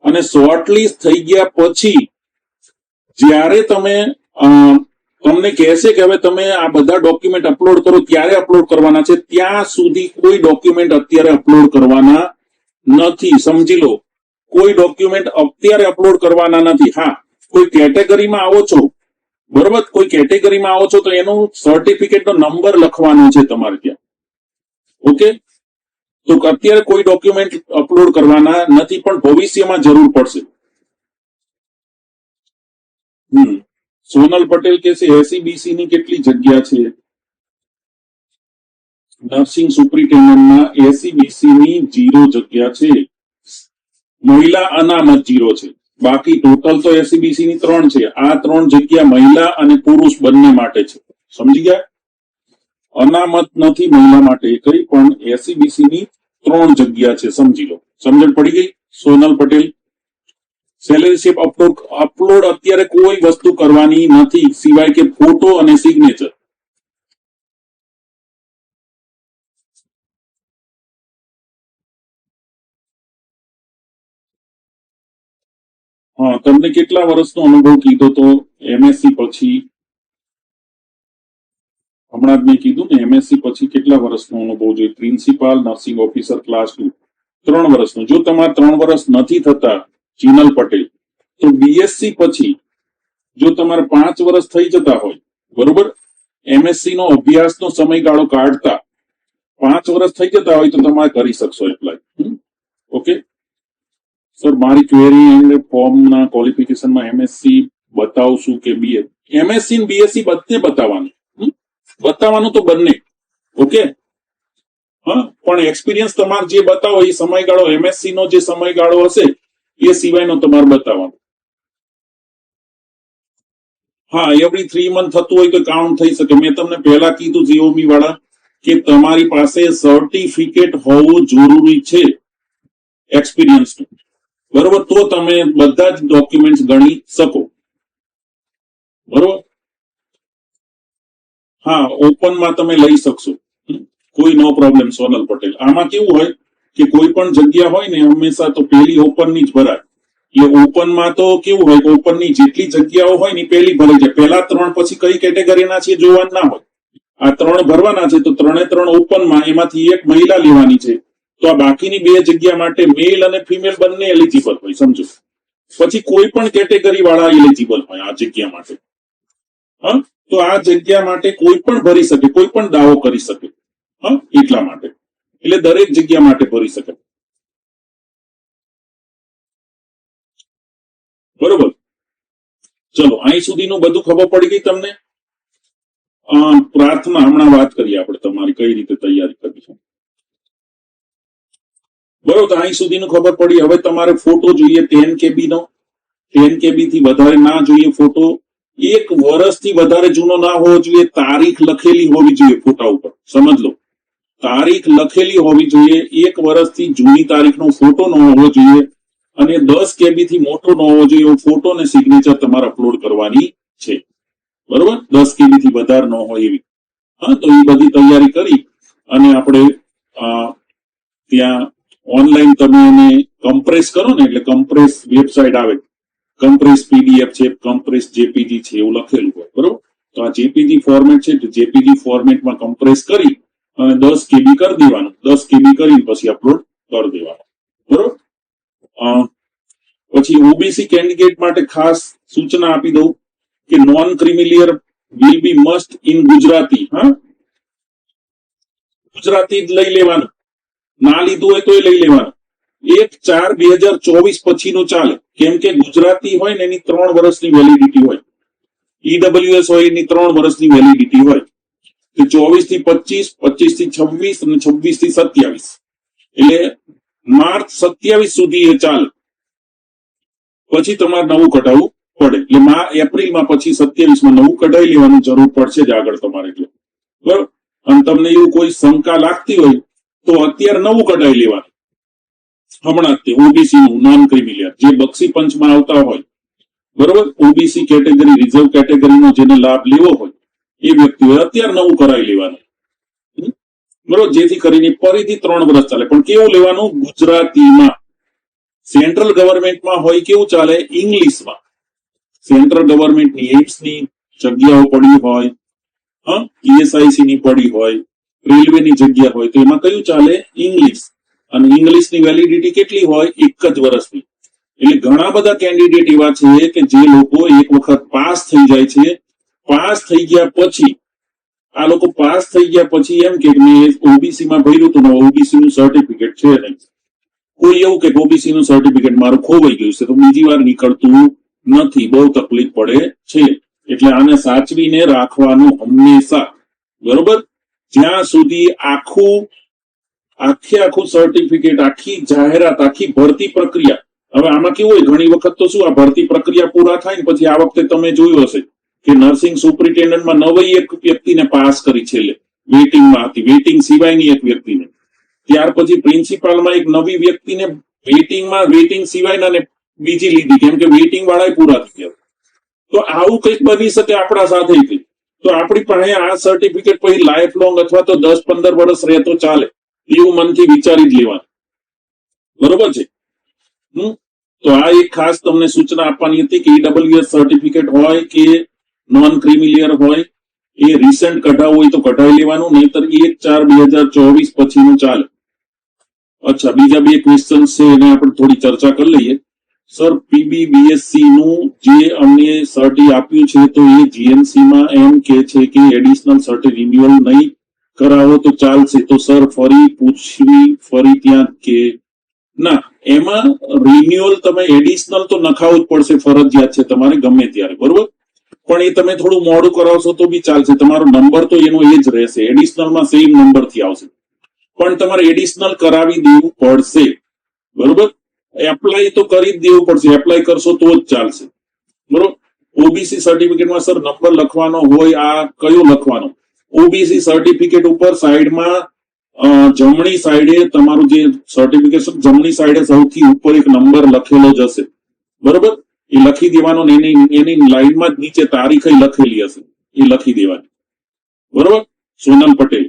અને શોર્ટલિસ્ટ થઈ ગયા પછી જ્યારે તમને કહેશે કે હવે તમે આ બધા ડોક્યુમેન્ટ અપલોડ કરો, ત્યારે અપલોડ કરવાના છે. ત્યાં સુધી કોઈ ડોક્યુમેન્ટ અત્યારે અપલોડ કરવાના નથી, સમજી લો. કોઈ ડોક્યુમેન્ટ અત્યારે અપલોડ કરવાના નથી. હા, કોઈ કેટેગરીમાં આવો છો, બરોબર, કોઈ કેટેગરીમાં આવો છો તો એનો સર્ટિફિકેટનો નંબર લખવાનો છે તમારે ત્યાં, ઓકે. તો અત્યારે કોઈ ડોક્યુમેન્ટ અપલોડ કરવાના નથી, પણ ભવિષ્યમાં જરૂર પડશે. સોનલ પટેલ કે છે એસસીબીસી ની કેટલી જગ્યા છે? નર્સિંગ સુપ્રિન્ટેન્ડન્ટમાં એસસીબીસી ની 0 જગ્યા છે. મહિલા અનામત 0 છે. બાકી ટોટલ તો એસસીબીસી ની 3 છે. આ 3 જગ્યા મહિલા અને પુરુષ બંને માટે છે, સમજી ગયા? અનામત નથી મહિલા માટે કઈ, પણ એસસીબીસી ની 3 જગ્યા છે, સમજી લો. સમજણ પડી ગઈ Sonal Patel? Salary slip upload અત્યારે કોઈ વસ્તુ કરવાની નથી સિવાય કે ફોટો અને સિગ્નેચર. હા, તમને કેટલા વર્ષનો અનુભવ કીધો તો? એમએસસી પછી, હમણાં જ મેં કીધું ને, એમએસસી પછી કેટલા વર્ષનો અનુભવ જોઈએ? પ્રિન્સિપાલ, નર્સિંગ ઓફિસર ક્લાસ 2, 3 વર્ષનો. જો તમારે 3 વર્ષ નથી થતા ચિનલ પટેલ, તો બીએસસી પછી જો તમારે 5 વર્ષ થઈ જતા હોય, બરોબર, એમએસસી નો અભ્યાસનો સમયગાળો કાઢતા 5 વર્ષ થઈ જતા હોય તો તમારે કરી શકશો એપ્લાય, ઓકે. સર, મારી ક્વેરી એન્ડ ફોર્મના ક્વોલિફિકેશનમાં એમએસસી બતાવશું કે બીએ? એમએસસી ને બીએસસી બધે બતાવવાનું તો બંને, ઓકે. હા, પણ એક્સપિરિયન્સ તમારે જે બતાવો એ સમયગાળો, એમએસસી નો જે સમયગાળો હશે એ સિવાયનો તમારે બતાવવાનો. હા, એવરી 3 મંથ થતું હોય તો કાઉન્ટ થઈ શકે. મેં તમને પહેલા કીધું જીઓમી વાળા કે તમારી પાસે સર્ટિફિકેટ હોવું જરૂરી છે એક્સપિરિયન્સનું, બરોબર, તો તમે બધા જ ડોક્યુમેન્ટ ગણી શકો, બરોબર. હા, ઓપનમાં તમે લઈ શકશો, કોઈ નો પ્રોબ્લેમ સોનલ પટેલ. આમાં કેવું હોય કે કોઈ પણ જગ્યા હોય ને હંમેશા તો પહેલી ઓપનની જ ભરાય. એટલે ઓપનમાં તો કેવું હોય કે ઓપનની જેટલી જગ્યાઓ હોય ને પહેલી ભરાઈ જાય. પહેલા 3 પછી કઈ કેટેગરીના છે જોવાનું ના હોય. આ 3 ભરવાના છે તો 3 ઓપનમાં, એમાંથી 1 મહિલા લેવાની છે. તો આ બાકીની 2 જગ્યા માટે મેલ અને ફિમેલ બંને એલિજિબલ હોય, સમજો. પછી કોઈ પણ કેટેગરી વાળા એલિજિબલ હોય આ જગ્યા માટે. હા, તો આ જગ્યા માટે કોઈ પણ ભરી શકે, કોઈ પણ દાવો કરી શકે. હા, એટલા માટે. એટલે દરેક જગ્યા માટે ભરી શકે, બરોબર. ચલો, અહીં સુધીનું બધું ખબર પડી ગઈ તમને? પ્રાર્થના હમણાં વાત કરીએ આપણે તમારી કઈ રીતે તૈયારી કરવી છે, બરોબર. તો અહીં સુધીનું ખબર પડી. હવે તમારે ફોટો જોઈએ 10 KB નો. 10 KB થી વધારે ના જોઈએ ફોટો. 1 વર્ષથી વધારે જૂનો ના હોવો જોઈએ. તારીખ લખેલી હોવી જોઈએ ફોટા ઉપર, સમજ લો. તારીખ લખેલી હોવી જોઈએ. 1 વર્ષથી જૂની તારીખનો ફોટો ન હોવો જોઈએ, અને 10 KB થી મોટો ન હોવો જોઈએ એવો ફોટો અને સિગ્નેચર તમારે અપલોડ કરવાની છે, બરોબર. 10 KB થી વધારે ન હોય એવી. હા, તો એ બધી તૈયારી કરી અને આપણે ત્યાં ઓનલાઈન તમે એને કમ્પ્રેસ કરો ને, એટલે કમ્પ્રેસ વેબસાઇટ આવે, કમ્પ્રેસ પીડીએફ છે, કમ્પ્રેસ જેપીજી છે, એવું લખેલું હોય, બરોબર. તો આ જેપીજી ફોર્મેટ છે, જેપીજી ફોર્મેટમાં કમ્પ્રેસ કરી અને 10 KB કરી દેવાનું. 10 KB કરીને પછી અપલોડ કરી દેવાનું, બરોબર. પછી ઓબીસી કેન્ડિડેટ માટે ખાસ સૂચના આપી દઉં કે non creamy layer will be must in Gujarati. હા, ગુજરાતી જ લઈ લેવાનું, ના લીધું હોય તો લઈ લેવાનું. 1/4/2024 પછીનું ચાલે, કેમ કે ગુજરાતી હોય ને એની 3 વર્ષની વેલિડિટી હોય, ઈડબ્લ્યુએસ હોય એની 3 વર્ષની વેલિડિટી હોય. તો 24 થી 25, 25 થી 26 અને 26 થી 27, એટલે માર્ચ 27 સુધી એ ચાલે. પછી તમારે નવું કઢાવવું પડે, એટલે એપ્રિલમાં પછી 27માં નવું કઢાવી લેવાનું જરૂર પડશે જ આગળ તમારે. એટલે બરોબર. અને તમને એવું કોઈ શંકા લાગતી હોય તો અત્યારે નવું કઢાવી લેવાનું, હમણાં જ ઓબીસી નું નોન ક્રિમિલિયર જે બક્ષી પંચમાં આવતા હોય, બરોબર. ઓબીસી કેટેગરી, રિઝર્વ કેટેગરીનો જેને લાભ લેવો હોય એ વ્યક્તિઓએ અત્યારે નવું કરાવી લેવાનું, બરોબર, જેથી કરીને ફરીથી 3 વર્ષ ચાલે. પણ કેવું લેવાનું? ગુજરાતીમાં. સેન્ટ્રલ ગવર્મેન્ટમાં હોય કેવું ચાલે? ઇંગ્લિશમાં. સેન્ટ્રલ ગવર્મેન્ટની એઇમ્સની જગ્યાઓ પડી હોય, ઈએસઆઈસી ની પડી હોય, રેલવેની જગ્યા હોય, તો એમાં કયું ચાલે? ઇંગ્લિશ. અને ઇંગ્લિશની વેલિડિટી કેટલી હોય? 1 જ વર્ષની. એટલે ઘણા બધા કેન્ડિડેટ એવા છે કે જે લોકો એક વખત પાસ થઈ જાય છે, પાસ થઈ ગયા પછી આ લોકો પાસ થઈ ગયા પછી એમ કે મેં ઓબીસી માં ભર્યું હતું ને ઓબીસી નું સર્ટિફિકેટ છે નહીં. કોઈ એવું કે ઓબીસી નું સર્ટિફિકેટ મારું ખોવાઈ ગયું છે, તો બીજી વાર નીકળતું નથી, બહુ તકલીફ પડે છે. એટલે આને સાચવીને રાખવાનું હંમેશા, બરોબર. જ્યાં સુધી આખું સર્ટિફિકેટ, આખી જાહેરાત, આખી ભરતી પ્રક્રિયા. હવે આમાં કેવું હોય, ઘણી વખત તો શું, આ ભરતી પ્રક્રિયા પૂરા થાય ને પછી આ વખતે તમે જોયું હશે કે નર્સિંગ સુપરિન્ટેન્ડન્ટમાં નવી એક વ્યક્તિને પાસ કરી, છેલ્લે વેઇટિંગમાં હતી, વેઇટિંગ સિવાયની એક વ્યક્તિને. ત્યાર પછી પ્રિન્સિપાલમાં એક નવી વ્યક્તિને વેઇટિંગ સિવાયના ને બીજી લીધી, કેમ કે વેઇટિંગ વાળા પૂરા થઈ ગયા. તો આવું કંઈક બની શકે આપણા સાથે. તો આપણી પાસે આ સર્ટિફિકેટ પછી લાઈફ લોંગ અથવા તો 10-15 વર્ષ રહેતો ચાલે, એવું મનથી વિચારી જ લેવાનું, બરોબર છે. તો આ એક ખાસ તમને સૂચના આપવાની હતી કે ઈડબ્લ્યુએસ સર્ટિફિકેટ હોય કે નોન ક્રિમિલિયર હોય, એ રિસેન્ટ કઢાવવું હોય તો કઢાવી લેવાનું, નહીતર 1/4/2024 પછીનું ચાલે. અચ્છા, બીજા 2 ક્વેશ્ચન છે એને આપણે થોડી ચર્ચા કરી લઈએ. સર, પીબીબીએસસી નું જે અમને સર્ટી આપ્યું છે તો એ જીએનસી માં એમ કે છે કે એડિશનલ સર્ટી રિન્યુઅલ નહીં કરાવો તો ચાલશે, તો સર ફરી ત્યાં કે ના, એમાં રિન્યુઅલ તમે એડિશનલ તો નખાવું જ પડશે, ફરજિયાત છે તમારે ગમે ત્યારે, બરોબર. પણ એ તમે થોડું મોડું કરાવશો તો બી ચાલશે, તમારો નંબર તો એનો એ જ રહેશે, એડિશનલમાં સેમ નંબરથી આવશે, પણ તમારે એડિશનલ કરાવી દેવું પડશે, બરોબર. એપ્લાય તો કરી જ દેવું પડશે, એપ્લાય કરશો તો જ ચાલશે, બરોબર. ઓબીસી સર્ટિફિકેટમાં સર નંબર લખવાનો હોય, આ કયો લખવાનો? ઓબીસી સર્ટિફિકેટ ઉપર સાઈડમાં જમણી સાઈડે તમારું જે સર્ટિફિકેશન, જમણી સાઈડે સૌથી ઉપર એક નંબર લખેલો જ હશે, બરોબર. એ લખી દેવાનો, એની લાઈનમાં જ નીચે તારીખ લખેલી હશે, એ લખી દેવાની, બરોબર. સોનલ પટેલ.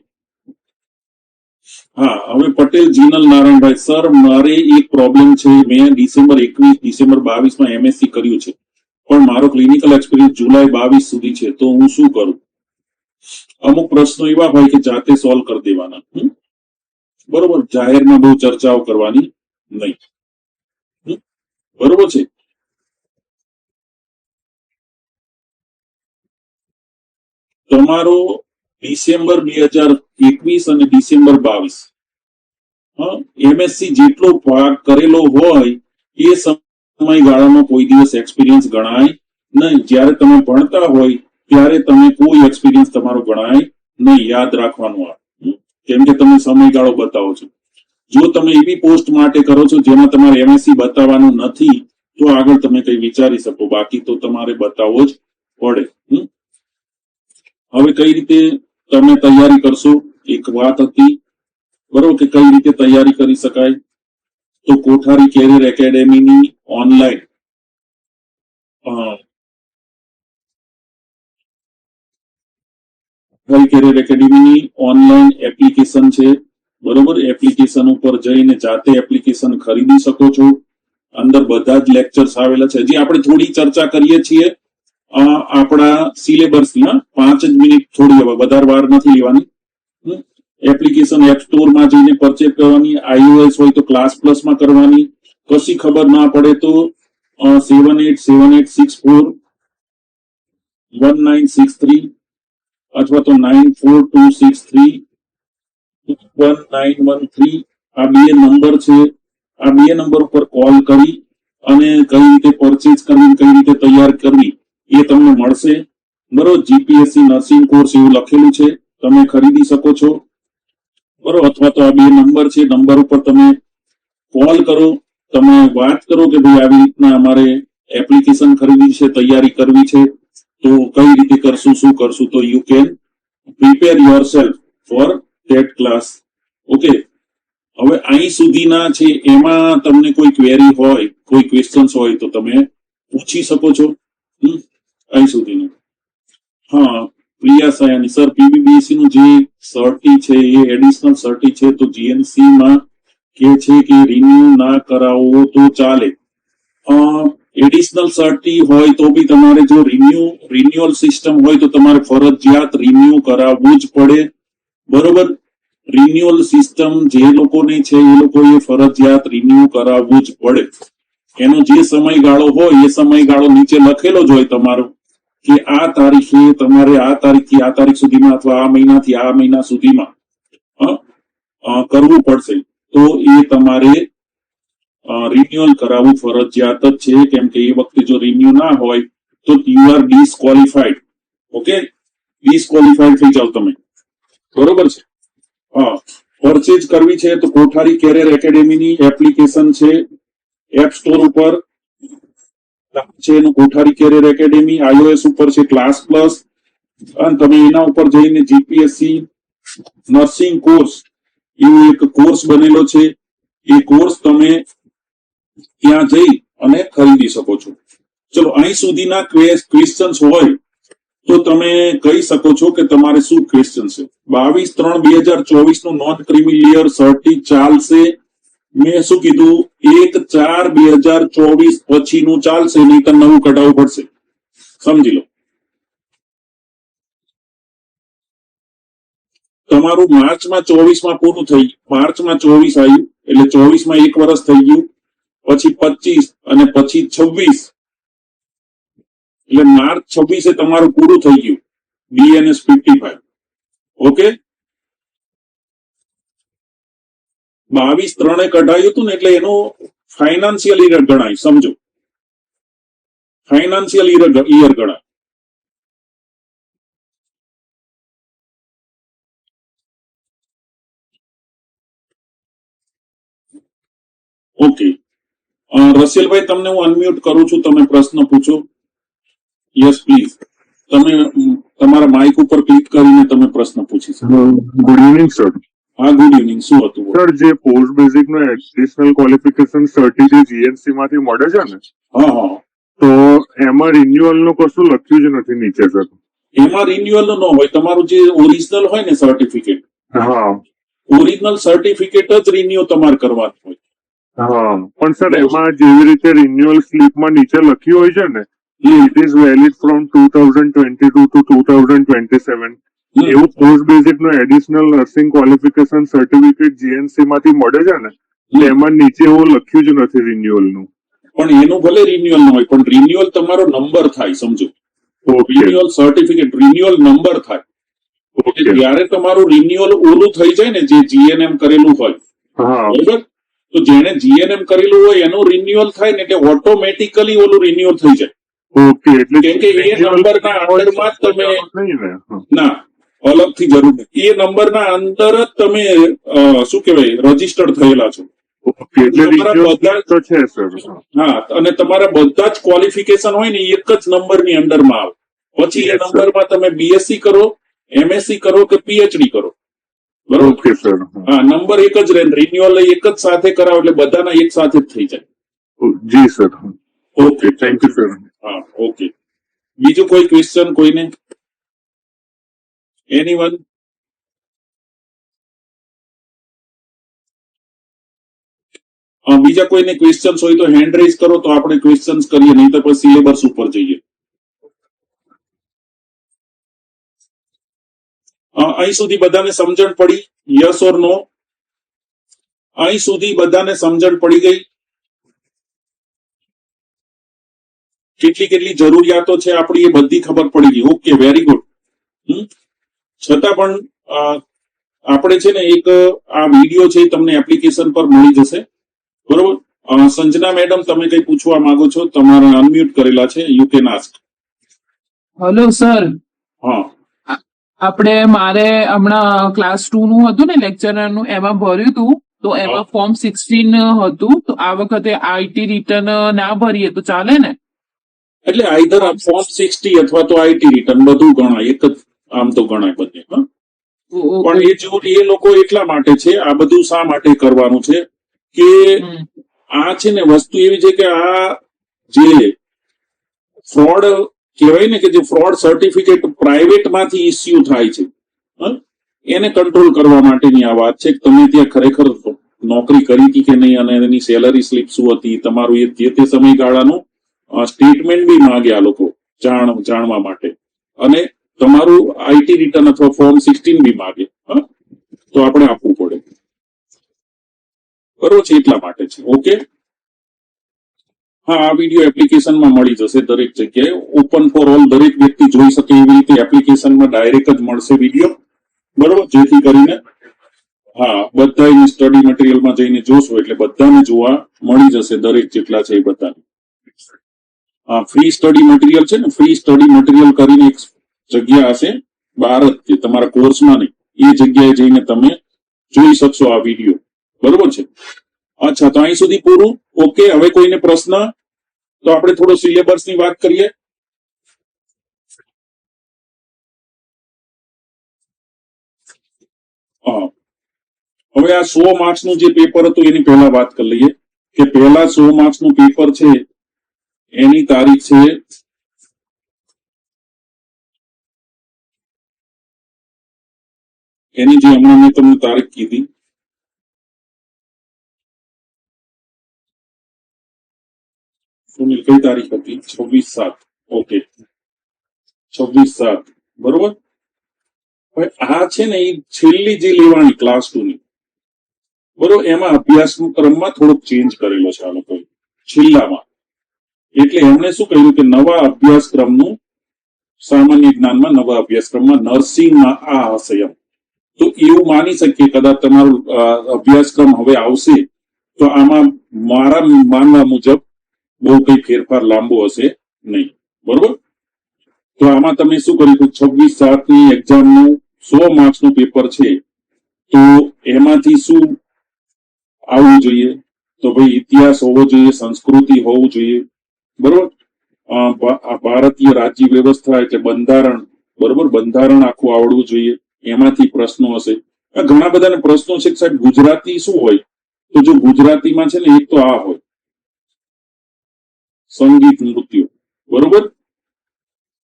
હા, હવે પટેલ જીનલ નારાયણભાઈ. સર, મારે એક પ્રોબ્લેમ છે, મેં ડિસેમ્બર 21, ડિસેમ્બર 22 માં એમએસસી કર્યું છે, પણ મારો ક્લિનિકલ એક્સપિરિયન્સ જુલાઈ 22 સુધી છે, તો હું શું કરું? અમુક પ્રશ્નો એવા હોય કે જાતે સોલ્વ કરી દેવાના, બરોબર. જાહેરમાં બહુ ચર્ચાઓ કરવાની નહીં, બરોબર છે. તમારો ડિસેમ્બર 2021 અને ડિસેમ્બર 22 એમએસસી જેટલો ભાગ કરેલો હોય એ સમયગાળામાં કોઈ દિવસ એક્સપિરિયન્સ ગણાય નહીં. જ્યારે તમે ભણતા હોય ત્યારે તમે કોઈ એક્સપિરિયન્સ તમારો ગણાય નહીં, યાદ રાખવાનું આ, કેમ કે તમે સમયગાળો બતાવો છો. જો તમે એવી પોસ્ટ માટે કરો છો જેમાં તમારે એમએસસી બતાવવાનું નથી તો આગળ તમે કઈ વિચારી શકો, બાકી તો તમારે બતાવવો જ પડે. હવે કઈ રીતે તમે તૈયારી કરશો? એક વાત હતી, બરોબર, કે કઈ રીતે તૈયારી કરી શકાય? તો કોઠારી કેરિયર એકેડેમીની ઓનલાઈન કેરિયર એકેડેમીની ઓનલાઈન એપ્લિકેશન છે, બરોબર. એપ્લિકેશન ઉપર જઈને જાતે એપ્લિકેશન ખરીદી શકો છો. અંદર બધા જ લેક્ચર્સ આવેલા છે. હજી આપણે થોડી ચર્ચા કરીએ છીએ આપણા સિલેબસની, 5 જ મિનિટ, થોડી, હવે વધારે વાર નથી લેવાની. એપ્લિકેશન એપ સ્ટોરમાં જઈને પરચેસ કરવાની, iOS હોય તો ક્લાસ પ્લસમાં કરવાની, કશી ખબર ના પડે તો 7878641963 અથવા તો 9426311913 આ બે નંબર છે. આ બે નંબર ઉપર કોલ કરી અને કઈ રીતે પરચેજ કરવી, કઈ રીતે તૈયાર કરવી એ તમને મળશે. બરોબર, જીપીએસસી નર્સિંગ કોર્સ એવું લખેલું છે, તમે ખરીદી શકો છો. બરોબર, અથવા તો આ બે નંબર છે, નંબર ઉપર તમે કોલ કરો, તમે વાત કરો કે ભાઈ આવી રીતના અમારે એપ્લિકેશન ખરીદી છે, તૈયારી કરવી છે, તો કઈ રીતે કરશું, શું કરશું, તો you can prepare yourself for TET class. Okay, હવે અહીં સુધીના છે, એમાં તમને કોઈ ક્વેરી હોય, કોઈ ક્વેશ્ચન્સ હોય તો તમે પૂછી શકો છો. અહીં સુધીનું. હા, પ્રિયા સયાની સર, પીબીબીએસસી નું જે સર્ટી છે એ એડિશનલ સર્ટી છે, તો જીએનસી માં કે છે કે રિન્યુ ના કરાવો તો ચાલે. એડિશનલ સર્ટી હોય તો બી તમારે જો રિન્યુઅલ સિસ્ટમ હોય તો તમારે ફરજિયાત રિન્યુ કરાવવું જ પડે. બરોબર, રિન્યુઅલ સિસ્ટમ જે લોકોની છે એ લોકોએ ફરજિયાત રિન્યુ કરાવવું જ પડે. એનો જે સમયગાળો હોય એ સમયગાળો નીચે લખેલો જ હોય તમારો કે આ તારીખે તમારે આ તારીખથી આ તારીખ સુધીમાં અથવા આ મહિનાથી આ મહિના સુધીમાં કરવું પડશે. તો એ તમારે રિન્યુઅલ કરાવવું ફરજિયાત જ છે, કેમ કે એ વખતે જો રિન્યુ ના હોય તો યુ આર ડિસ્ક્વોલિફાઈડ. ઓકે, ડિસ્ક્વોલિફાઈડ થઈ જાવ તમે. બરોબર છે. હા, પરચેજ કરવી છે તો કોઠારી કેરિયર એકેડેમીની એપ્લિકેશન છે, એપ સ્ટોર ઉપર છે એનું કોઠારી કેરિયર એકેડેમી, iOS ઉપર છે ક્લાસ પ્લસ, અને તમે એના ઉપર જઈને જીપીએસસી નર્સિંગ કોર્સ એવું એક કોર્સ બનેલો છે, એ કોર્સ તમે ત્યાં જઈ અને ખરીદી શકો છો. ચલો, અહીં સુધીના ક્વેશ્ચન્સ હોય તો તમે કહી શકો છો કે તમારે શું ક્વેશ્ચન છે. 22/3/2024 નું નોન ક્રિમિલિયર સર્ટી ચાલશે. મેં શું કીધું, 1/4/2024 પછીનું ચાલશે, નહીં તો નવું કઢાવવું પડશે. સમજી લો, તમારું માર્ચમાં 24 પૂરું થઈ, માર્ચમાં 24 આવ્યું એટલે 24 એક વર્ષ થઈ ગયું, પછી 25 અને પછી 26 એટલે માર્ચ 26 તમારું પૂરું થઈ ગયું બીએનએસ 55. ઓકે, 22/3 કઢાયું હતું ને એટલે એનો ફાઇનાન્શિયલ ઈયર ગણાય. સમજો, ફાઇનાન્શિયલ ઈયર ગણાય. ઓકે, રસેલભાઈ તમને હું અનમ્યુટ કરું છું, તમે પ્રશ્ન પૂછો. યસ પ્લીઝ, તમે તમારા માઇક ઉપર ક્લિક કરીને તમે પ્રશ્ન પૂછી શકો. Good evening sir. હા, ગુડ ઇવનિંગ. શું હતું સર, જે પોસ્ટ બેઝિક નો એડિશનલ ક્વોલિફિકેશન સર્ટી જે જીએનસી માંથી મળે છે ને, હા હા, તો એમાં રિન્યુઅલ નું કશું લખ્યું જ નથી નીચે સર. એમાં રિન્યુઅલ ન હોય, તમારું જે ઓરિજિનલ હોય ને સર્ટિફિકેટ, હા ઓરિજિનલ સર્ટિફિકેટ જ રિન્યુ તમારે કરવાનું હોય. હા, પણ સર એમાં જેવી રીતે રિન્યુઅલ સ્લીપમાં નીચે લખ્યું હોય છે ને, it is valid from 2022 to 2027, એવું પોસ્ટ બેઝિક નો additional nursing qualification certificate GNC માંથી મળે છે ને, એમાં નીચે એવું લખ્યું જ નથી રિન્યુઅલ નું. પણ એનું ભલે રિન્યુઅલ ન હોય, પણ રિન્યુઅલ તમારો નંબર થાય. સમજો, રિન્યુઅલ સર્ટિફિકેટ રિન્યુઅલ નંબર થાય. જ્યારે તમારું રિન્યુઅલ ઓલું થઈ જાય ને, જે જીએનએમ કરેલું હોય, બરોબર, તો જેને જીએનએમ કરેલું હોય એનું રિન્યુઅલ થાય ને એટલે ઓટોમેટિકલી ઓલું રિન્યુઅલ થઈ જાય. ઓકે, એટલે કેમ કે એ નંબરના અંડરમાં જ તમે ના અલગથી જરૂર નથી, એ નંબરના અંદર જ તમે શું કહેવાય રજીસ્ટર્ડ થયેલા છો. હા, અને તમારા બધા જ ક્વોલિફિકેશન હોય ને એક જ નંબરની અંડરમાં આવે. પછી એ નંબરમાં તમે બીએસસી કરો, એમએસસી કરો કે પીએચડી કરો, બરોબર. હા, નંબર એક જ રહે, રિન્યુઅલ એક જ સાથે કરાવો એટલે બધાના એક સાથે જ થઈ જાય. જી sir. Okay, thank you sir. હા, ઓકે. બીજું કોઈ ક્વેશ્ચન કોઈને? એનીવન? બીજા કોઈને ક્વેશ્ચન્સ હોય તો હેન્ડ રેઝ કરો તો આપણે ક્વેશ્ચન્સ કરીએ, નહીં તો પછી સિલેબસ ઉપર જઈએ. અહીં સુધી બધાને સમજણ પડી? યસ ઓર નો? અહીં સુધી બધાને સમજણ પડી ગઈ? કેટલી કેટલી જરૂરિયાતો છે આપણી એ બધી ખબર પડી ગઈ. Okay, very good. છતાં પણ આપણે છે ને એક આ વિડીયો છે એ તમને એપ્લિકેશન પર મળી જશે, બરોબર. સંજના મેડમ, તમે કઈ પૂછવા માંગો છો? તમારે અનમ્યુટ કરેલા છે, you can ask. Hello sir, હા, આપણે મારે હમણાં ક્લાસ 2 નું હતું ને લેક્ચરરનું, એમાં ભર્યું હતું તો એમાં ફોર્મ 16 હતું, તો આ વખતે આઈટી રિટર્ન ના ભરીએ તો ચાલે ને? એટલે આઈધર ફોર્મ 60 અથવા તો આઈટી રિટર્ન બધું ગણાય, એક જ આમ તો ગણાય બંને. હા, પણ એ લોકો એટલા માટે છે, આ બધું શા માટે કરવાનું છે કે આ છે ને વસ્તુ એવી છે કે આ જે ફ્રોડ કહેવાય ને, કે જે ફ્રોડ સર્ટિફિકેટ પ્રાઇવેટ માંથી ઇસ્યુ થાય છે, એને કંટ્રોલ કરવા માટેની આ વાત છે કે તમે ત્યાં ખરેખર નોકરી કરી હતી કે નહીં, અને એની સેલરી સ્લીપ શું હતી, તમારું એ જે તે સમયગાળાનું સ્ટેટમેન્ટ બી માંગ્યા લોકો જાણવા માટે, અને તમારું આઈટી રિટર્ન અથવા ફોર્મ 16 બી માંગે. તો આપણે આપવું પડે, બરોબર છે, એટલા માટે છે. ઓકે, હા, આ વિડીયો એપ્લિકેશનમાં મળી જશે દરેક જગ્યાએ, ઓપન ફોર ઓલ, દરેક વ્યક્તિ જોઈ શકે એવી રીતે એપ્લિકેશનમાં ડાયરેક્ટ જ મળશે વિડીયો, બરોબર, જેથી કરીને હા બધા સ્ટડી મટીરિયલમાં જઈને જોશો એટલે બધાને જોવા મળી જશે, દરેક જેટલા છે એ બધાને. ફ્રી સ્ટડી મટીરિયલ છે ને, ફ્રી સ્ટડી મટીરિયલ કરીને એક જગ્યા હશે ભારત, જે તમારા કોર્સમાં નહીં, એ જગ્યાએ જઈને તમે જોઈ શકશો આ વિડીયો, બરોબર છે. અચ્છા, તો અહીં સુધી પૂરું. ઓકે, હવે કોઈને પ્રશ્ન? તો આપણે થોડો સિલેબસ ની વાત કરીએ. હા, હવે આ 100 માર્ક્સ નું જે પેપર હતું એની પહેલા વાત કરી લઈએ કે પહેલા 100 માર્ક્સ નું પેપર છે એની તારીખ છે એની જે હમણાં મેં તમને તારીખ કીધી, સુનિલ, કઈ તારીખ હતી? 26/7. ઓકે, 26/7, બરોબર. હવે આ છે ને એ છેલ્લી જે લેવાની ક્લાસ 2 ની, બરોબર, એમાં અભ્યાસક્રમમાં થોડોક ચેન્જ કરેલો છે આ લોકોએ છેલ્લામાં. એટલે એમણે શું કહ્યું કે નવા અભ્યાસક્રમનું, સામાન્ય જ્ઞાનમાં નવા અભ્યાસક્રમમાં નર્સિંગમાં આ હશે એમ. તો એવું માની શકીએ કદાચ તમારો અભ્યાસક્રમ હવે આવશે તો આમાં મારા માનવા મુજબ બહુ કઈ ફેરફાર લાંબો હશે નહીં, બરોબર. તો આમાં તમે શું કર્યું? 26/7 ની એક્ઝામનું 100 માર્ક્સનું પેપર છે, તો એમાંથી શું આવવું જોઈએ? તો ભાઈ ઇતિહાસ હોવો જોઈએ, સંસ્કૃતિ હોવું જોઈએ, બરોબર. ભારતીય રાજ્ય વ્યવસ્થા એટલે બંધારણ, બરોબર, બંધારણ આખું આવડવું જોઈએ. એમાંથી પ્રશ્નો હશે. ઘણા બધાને પ્રશ્નો છે કે સાહેબ ગુજરાતી શું હોય? તો જો ગુજરાતીમાં છે ને એક તો આ હોય સંગીત નૃત્ય, બરોબર.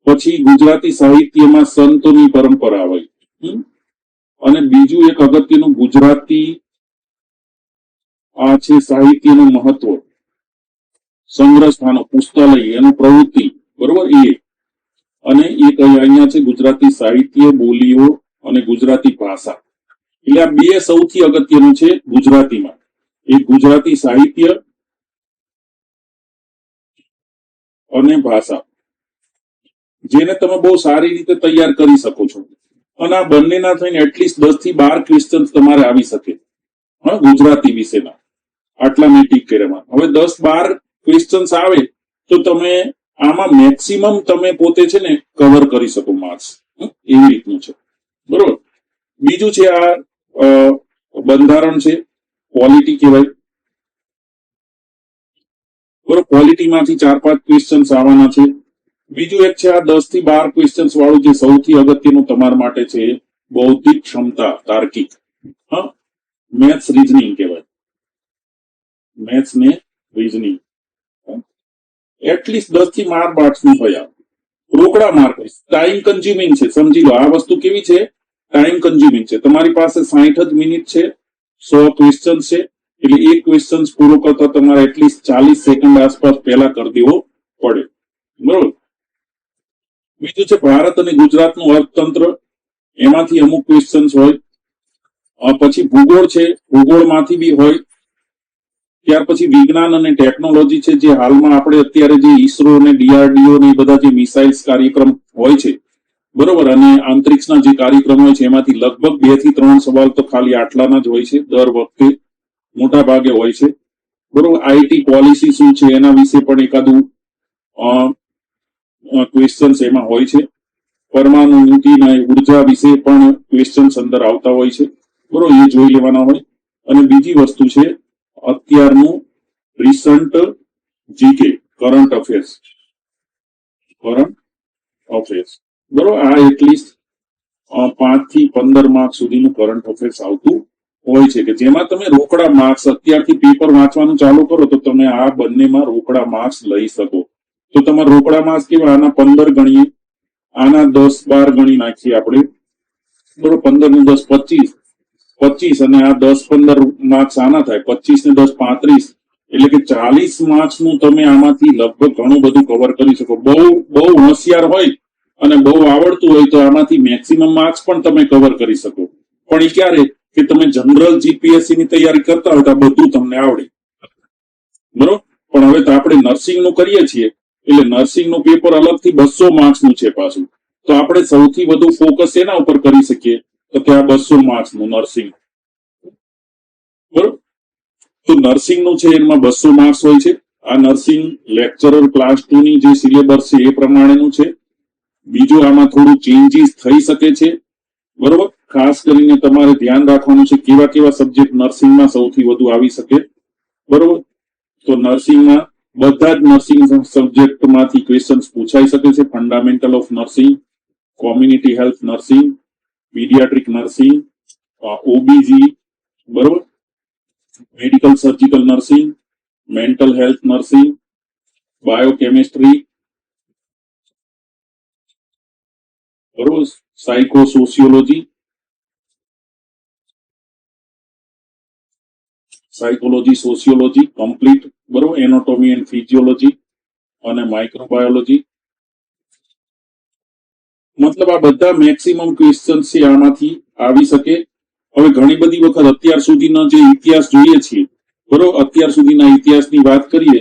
પછી ગુજરાતી સાહિત્યમાં સંતોની પરંપરા હોય, અને બીજું એક અગત્યનું ગુજરાતી આ છે સાહિત્યનું મહત્વ, સંગ્રહ સ્થાનો, પુસ્તકાલય, એનું પ્રવૃત્તિ, બરોબર. અને એક અહીંયા છે ગુજરાતી સાહિત્ય, બોલીઓ અને ગુજરાતી ભાષા. એટલે આ બે સૌથી અગત્યનું છે ગુજરાતીમાં. એક ગુજરાતી સાહિત્ય અને ભાષા, જેને તમે બહુ સારી રીતે તૈયાર કરી શકો છો. અને આ બંનેના થઈને એટલીસ્ટ 10 થી 12 ક્વેશ્ચન તમારે આવી શકે, હા, ગુજરાતી વિશેના આટલા મેં ટીક કર્યામાં. હવે 10-12 ક્વેશ્ચન આવે તો તમે આમાં મેક્સિમમ તમે પોતે છે ને કવર કરી શકો માર્ક્સ, એવી રીતનું છે, બરોબર. બીજું છે આ બંધારણ છે, પોલિટી કહેવાય, બરોબર. પોલિટીમાંથી 4-5 ક્વેશ્ચન આવવાના છે. બીજું એક છે આ 10 થી 12 ક્વેશ્ચન વાળું જે સૌથી અગત્યનું તમારા માટે છે, બૌદ્ધિક ક્ષમતા, તાર્કિક, હા, મેથ્સ રીઝનિંગ કહેવાય, મેથ્સ ને રીઝનિંગ. એટલીસ્ટ 10 થી 12 માર્ક્સ નું હોય. રોકડા માર્ક, ટાઈમ કન્ઝ્યુમિંગ છે, સમજી લો. આ વસ્તુ કેવી છે? ટાઈમ કન્ઝ્યુમિંગ છે. તમારી પાસે 60 જ મિનિટ છે, 100 ક્વેશ્ચન છે, એટલે એક ક્વેશ્ચન પૂરો કરતા તમારે એટલીસ્ટ 40 સેકન્ડ આસપાસ પહેલા કરી દેવો પડે, બરોબર. બીજું છે ભારત અને ગુજરાતનું અર્થતંત્ર, એમાંથી અમુક ક્વેશ્ચન હોય. પછી ભૂગોળ છે, ભૂગોળમાંથી બી હોય. ત્યાર પછી વિજ્ઞાન અને ટેકનોલોજી છે, જે હાલમાં આપણે અત્યારે જે ઈસરો અને ડીઆરડીઓ ને એ બધા જે મિસાઇલ્સ કાર્યક્રમ હોય છે, બરોબર, અને અંતરિક્ષના જે કાર્યક્રમ હોય છે એમાંથી લગભગ 2 થી 3 સવાલ તો ખાલી આટલાના જ હોય છે, દર વખતે મોટા ભાગે હોય છે, બરોબર. આઈટી પોલિસી શું છે એના વિશે પણ એકાદું ક્વેશ્ચન્સ એમાં હોય છે. પરમાણુ નીતિ અને ઉર્જા વિશે પણ ક્વેશ્ચન્સ અંદર આવતા હોય છે, બરોબર, એ જોઈ લેવાના હોય. અને બીજી વસ્તુ છે અત્યારનું રિસન્ટ જીકે, કરંટ અફેર્સ, બરોબર. આ એટલીસ્ટ 5 થી 15 માર્ક સુધીનું કરંટ અફેર્સ આવતું હોય છે, કે જેમાં તમે રોકડા માર્ક્સ અત્યારથી પેપર વાંચવાનું ચાલુ કરો તો તમે આ બંનેમાં રોકડા માર્ક્સ લઈ શકો. તો તમારા રોકડા માર્ક્સ કેવા? આના 15 ગણીએ, આના 10-12 ગણી નાખીએ આપણે, બરોબર. 15 ને 10 25 અને આ 10-15 માર્ક્સ આના થાય, 25 ને 10 35, એટલે કે 40 માર્ક્સ નું તમે આમાંથી લગભગ ઘણું બધું કવર કરી શકો. બહુ હોશિયાર હોય અને બહુ આવડતું હોય તો આમાંથી મેક્સિમમ માર્ક્સ પણ તમે કવર કરી શકો. પણ એ ક્યારે કે તમે જનરલ જીપીએસસી ની તૈયારી કરતા હોય તો આ બધું તમને આવડે, બરોબર. પણ હવે તો આપણે નર્સિંગ નું કરીએ છીએ એટલે નર્સિંગ નું પેપર અલગથી 200 માર્ક્સ નું છે પાછું. તો આપણે સૌથી વધુ ફોકસ એના ઉપર કરી શકીએ તો કે આ 200 માર્ક્સ નું નર્સિંગ, બરોબર. તો નર્સિંગ નું છે એમાં 200 માર્ક્સ હોય છે. આ નર્સિંગ લેક્ચરર ક્લાસ 2 ની જે સિલેબસ છે એ પ્રમાણેનું છે. બીજું આમાં થોડું ચેન્જીસ થઈ શકે છે, બરોબર. ખાસ કરીને તમારે ધ્યાન રાખવાનું છે કેવા કેવા સબ્જેક્ટ નર્સિંગમાં સૌથી વધુ આવી શકે, બરોબર. તો નર્સિંગમાં બધા જ નર્સિંગ સબ્જેક્ટમાંથી ક્વેશ્ચન્સ પૂછાઈ શકે છે. Fundamental of nursing, community health nursing, paediatric nursing, OBG, બરોબર, medical surgical nursing, mental health nursing, biochemistry, બરોબર, સાયકોલોજી સોશિયોલોજી કમ્પ્લીટ, બરોબર, એનાટોમી એન્ડ ફિઝિયોલોજી અને માઇક્રોબાયોલોજી. મતલબ આ બધા મેક્સિમમ ક્વેશ્ચન છે આમાંથી આવી શકે. હવે ઘણી બધી વખત અત્યાર સુધીનો જે ઇતિહાસ જોઈએ છીએ, બરોબર, અત્યાર સુધીના ઇતિહાસની વાત કરીએ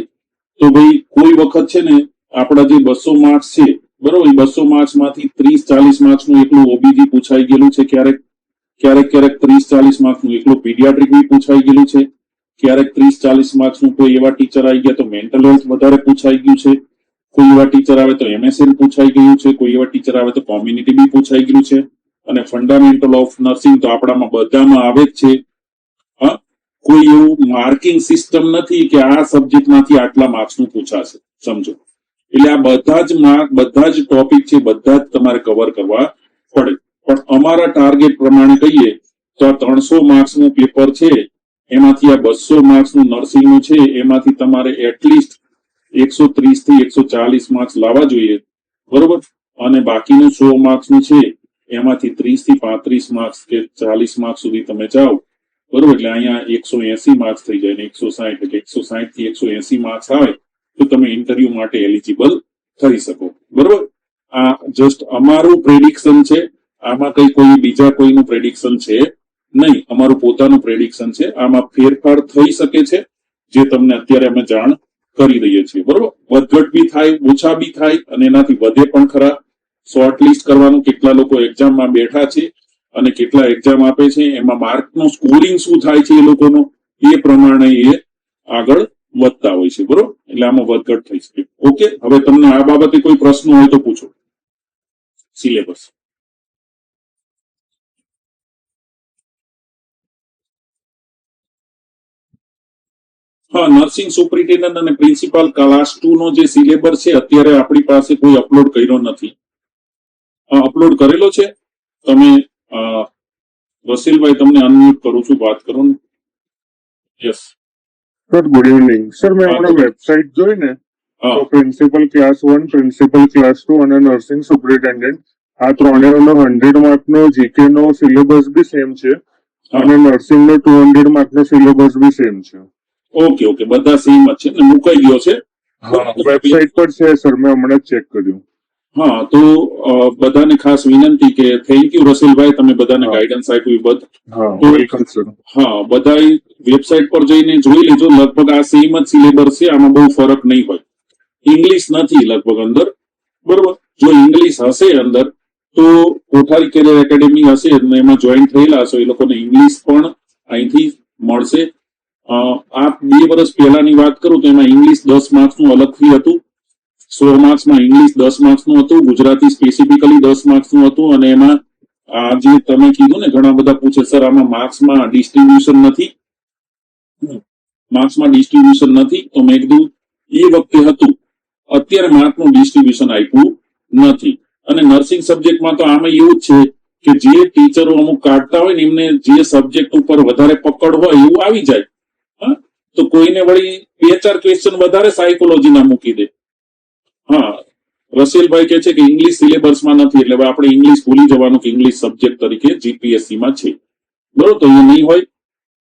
તો ભાઈ કોઈ વખત છે ને આપણા જે 200 માર્ક્સ છે, બરોબર, 200 માર્ક્સ માંથી 30-40 માર્ક્સ નું એકલું ઓબીજી પૂછાઈ ગયેલું છે, ક્યારેક 30-40 માર્ક્સ નું એકલું પીડિયાટ્રિક બી પૂછાઈ ગયેલું છે, ક્યારેક 30-40 માર્ક્સ નું કોઈ એવા ટીચર આવી ગયા તો મેન્ટલ હેલ્થ વધારે પૂછાઈ ગયું છે, કોઈ એવા ટીચર આવે તો એમએસએન પૂછાઈ ગયું છે, કોઈ એવા ટીચર આવે તો કોમ્યુનિટી બી પૂછાઈ ગયું છે, અને ફંડામેન્ટલ ઓફ નર્સિંગ તો આપણામાં બધામાં આવે જ છે. હા, કોઈ એવું માર્કિંગ સિસ્ટમ નથી કે આ સબ્જેક્ટમાંથી આટલા માર્ક્સ નું પૂછાશે, સમજો. એટલે આ બધા જ ટોપિક છે, બધા જ તમારે કવર કરવા પડે. પણ અમારા ટાર્ગેટ પ્રમાણે કહીએ તો આ 300 માર્ક્સ નું પેપર છે, એમાંથી આ 200 માર્ક્સ નું નર્સિંગ નું છે, એમાંથી તમારે એટલીસ્ટ 130 થી 140 માર્ક્સ લાવવા જોઈએ, બરોબર. અને બાકીનું 100 માર્ક્સ નું છે એમાંથી 30 થી 35 માર્ક્સ કે 40 માર્ક્સ સુધી તમે જાઓ, બરોબર. એટલે અહીંયા 180 માર્ક્સ થઈ જાય ને 160, એટલે 160 થી 180 માર્ક્સ આવે તો તમે ઇન્ટરવ્યુ માટે એલિજિબલ થઈ શકો, બરોબર. આ જસ્ટ અમારું પ્રેડિક્શન છે, આમાં કોઈ બીજા કોઈનું પ્રેડિક્શન છે નહીં, અમારું પોતાનું પ્રેડિક્શન છે. આમાં ફેરફાર થઈ શકે છે જે તમને અત્યારે અમે જાણ કરી દઈએ છીએ, બરોબર. વધઘટ બી થાય, ઓછા બી થાય અને એનાથી વધે પણ ખરા. શોર્ટલિસ્ટ કરવાનું, કેટલા લોકો એક્ઝામમાં બેઠા છે અને કેટલા એક્ઝામ આપે છે, એમાં માર્કનું સ્કોરિંગ શું થાય છે એ લોકોનો, એ પ્રમાણે એ આગળ વધતા હોય છે, બરોબર. એટલે આમાં વધઘટ થઈ શકે. ઓકે, હવે તમને આ બાબતે કોઈ પ્રશ્ન હોય તો પૂછો. સિલેબસ હા, નર્સિંગ સુપરિન્ટેન્ડન્ટ અને પ્રિન્સિપાલ ક્લાસ 2 નો જે સિલેબસ છે અત્યારે આપણી પાસે કોઈ અપલોડ કર્યો નથી. અપલોડ કરેલો છે તમે? રસીલભાઈ, તમને અનમ્યુટ કરું છું, વાત કરો ને. Yes sir, good evening. Sir, મેં આપણા વેબસાઇટ જોઈ ને તો પ્રિન્સિપલ ક્લાસ 1, પ્રિન્સિપલ ક્લાસ 2 અને નર્સિંગ સુપરિન્ટેન્ડન્ટ આ ત્રણેયનો 100 માર્ક નો જીકે નો સિલેબસ બી સેમ છે અને નર્સિંગ નો 200 માર્ક નો સિલેબસ બી સેમ છે. ઓકે, બધા સેમ જ છે ને, મુકાઈ ગયો છે. વેબસાઇટ પર છે સર, મેં હમણાં જ ચેક કર્યું. હા, તો બધાને ખાસ વિનંતી કે થેન્ક યુ રસેલભાઈ, તમે બધાને હા. ગાઈડન્સ આપ્યું એ બધ હા તો વેલકમ સર. હા, બધા વેબસાઇટ પર જઈને જોઈ લેજો. લગભગ આ સેમ જ સિલેબસ છે, આમાં બહુ ફરક નહીં હોય. ઇંગ્લિશ નથી લગભગ અંદર, બરોબર. જો ઇંગ્લિશ હશે અંદર તો કોઠારી કેરિયર એકેડેમી હશે અને એમાં જોઈન થયેલા હશો એ લોકોને ઇંગ્લિશ પણ અહીંથી મળશે. આ 2 વર્ષ પહેલાની વાત કરું તો એમાં ઇંગ્લિશ 10 માર્ક્સનું અલગથી હતું. 100 માર્ક્સમાં ઇંગ્લિશ 10 માર્ક્સનું હતું, ગુજરાતી સ્પેસિફિકલી 10 માર્ક્સનું હતું. અને એમાં આ જે તમે કીધું ને, ઘણા બધા પૂછે સર આમાં માર્ક્સમાં ડિસ્ટ્રીબ્યુશન નથી, માર્ક્સમાં ડિસ્ટ્રીબ્યુશન નથી. તો મેં કીધું એ વખતે હતું, અત્યારે માર્કનું ડિસ્ટ્રીબ્યુશન આપ્યું નથી. અને નર્સિંગ સબ્જેક્ટમાં તો આમાં એવું જ છે કે જે ટીચરો અમુક કાઢતા હોય ને એમને જે સબ્જેક્ટ ઉપર વધારે પકડ હોય એવું આવી જાય. હા, તો કોઈને વળી 2-4 ક્વેશ્ચન વધારે સાયકોલોજીના મૂકી દે. હા, રસેલભાઈ કહે છે કે ઇંગ્લિશ સિલેબસમાં નથી, એટલે હવે આપણે ઇંગ્લિશ ભૂલી જવાનું કે ઇંગ્લિશ સબ્જેક્ટ તરીકે જીપીએસસી માં છે, બરોબર. તો એ નહીં હોય,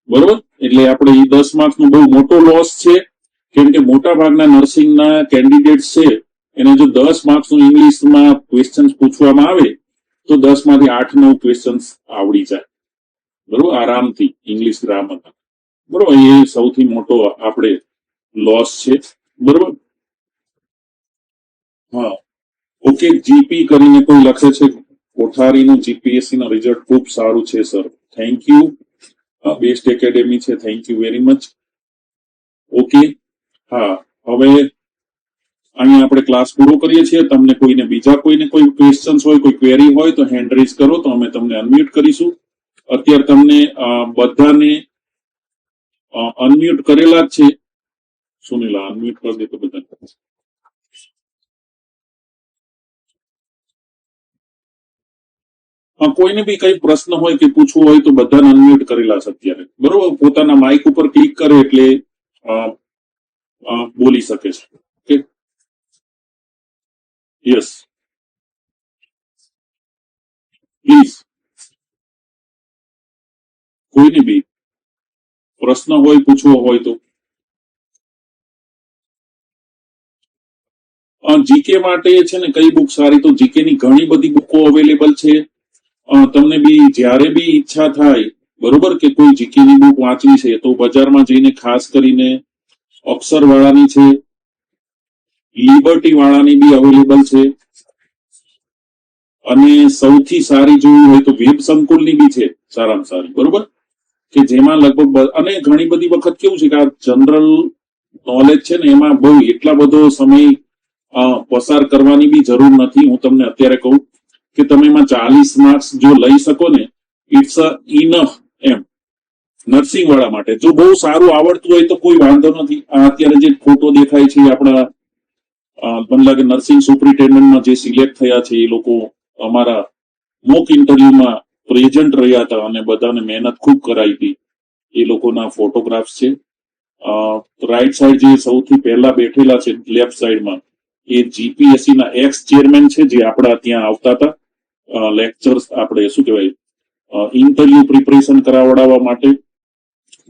બરોબર. એટલે આપણે એ 10 માર્ક્સનો બહુ મોટો લોસ છે, કેમ કે મોટા ભાગના નર્સિંગના કેન્ડિડેટ છે એને જો 10 માર્ક્સનું ઇંગ્લિશમાં ક્વેશ્ચન પૂછવામાં આવે તો 10 માંથી 8-9 ક્વેશ્ચન આવડી જાય, બરોબર, આરામથી ઇંગ્લિશ ગ્રામર, બરોબર. એ સૌથી મોટો આપણે લોસ છે, બરોબર. હા, ઓકે. જીપી કરીને કોઈ લખે છે કોઠારીનું જીપીએસસી નું રિઝલ્ટ ખૂબ સારું છે sir, thank you. Best academy છે, thank you very much. Okay. હા, હવે અહીંયા આપણે ક્લાસ પૂરો કરીએ છીએ. તમને કોઈને બીજા કોઈને કોઈ ક્વેશ્ચન્સ હોય, કોઈ ક્વેરી હોય તો હેન્ડ રેઝ કરો તો અમે તમને અનમ્યુટ કરીશું. અત્યારે તમને બધાને અનમ્યુટ કરેલા જ છે. સુનિલા અનમ્યુટ કરી દે તો બધા. કોઈને બી કઈ પ્રશ્ન હોય કે પૂછવું હોય તો બધાને અનમ્યુટ કરેલા છે અત્યારે, બરોબર. પોતાના માઇક ઉપર ક્લિક કરે એટલે બોલી શકે છે. Okay, yes, please. કોઈને બી પ્રશ્ન હોય, પૂછવો હોય તો. જીકે માટે છે ને કઈ બુક સારી, તો જીકે ની ઘણી બધી બુકો અવેલેબલ છે. તમને બી જ્યારે બી ઈચ્છા થાય, બરોબર, કે કોઈ જીકે ની બુક વાંચવી છે તો બજારમાં જઈને ખાસ કરીને અક્ષર વાળાની છે, લિબર્ટી વાળાની બી અવેલેબલ છે. અને સૌથી સારી જોવી હોય તો વેબ સંકુલની બી છે સારામાં સારી, બરોબર, કે જેમાં લગભગ અને ઘણી બધી વખત કેવું છે કે આ જનરલ નોલેજ છે ને એમાં બહુ એટલા બધો સમય પસાર કરવાની બી જરૂર નથી. હું તમને અત્યારે કહું કે તમે એમાં 40 માર્ક્સ જો લઈ શકો ને, ઇટ્સ ઇનફ એમ નર્સિંગ વાળા માટે. જો બહુ સારું આવડતું હોય તો કોઈ વાંધો નથી. આ અત્યારે જે ફોટો દેખાય છે આપણા મને લાગે નર્સિંગ સુપરિન્ટેન્ડન્ટમાં જે સિલેક્ટ થયા છે એ લોકો અમારા મોક ઇન્ટરવ્યુમાં પ્રેઝન્ટ રહ્યા હતા અને બધાને મહેનત ખૂબ કરાઈ હતી. એ લોકોના ફોટોગ્રાફ્સ છે. રાઈટ સાઈડ જે સૌથી પહેલા બેઠેલા છે લેફ્ટ સાઈડમાં, એ જીપીએસસી ના એક્સ ચેરમેન છે, જે આપણા ત્યાં આવતા હતા લેક્ચર્સ, આપણે શું કહેવાય ઇન્ટરવ્યુ પ્રિપરેશન કરાવડાવવા માટે.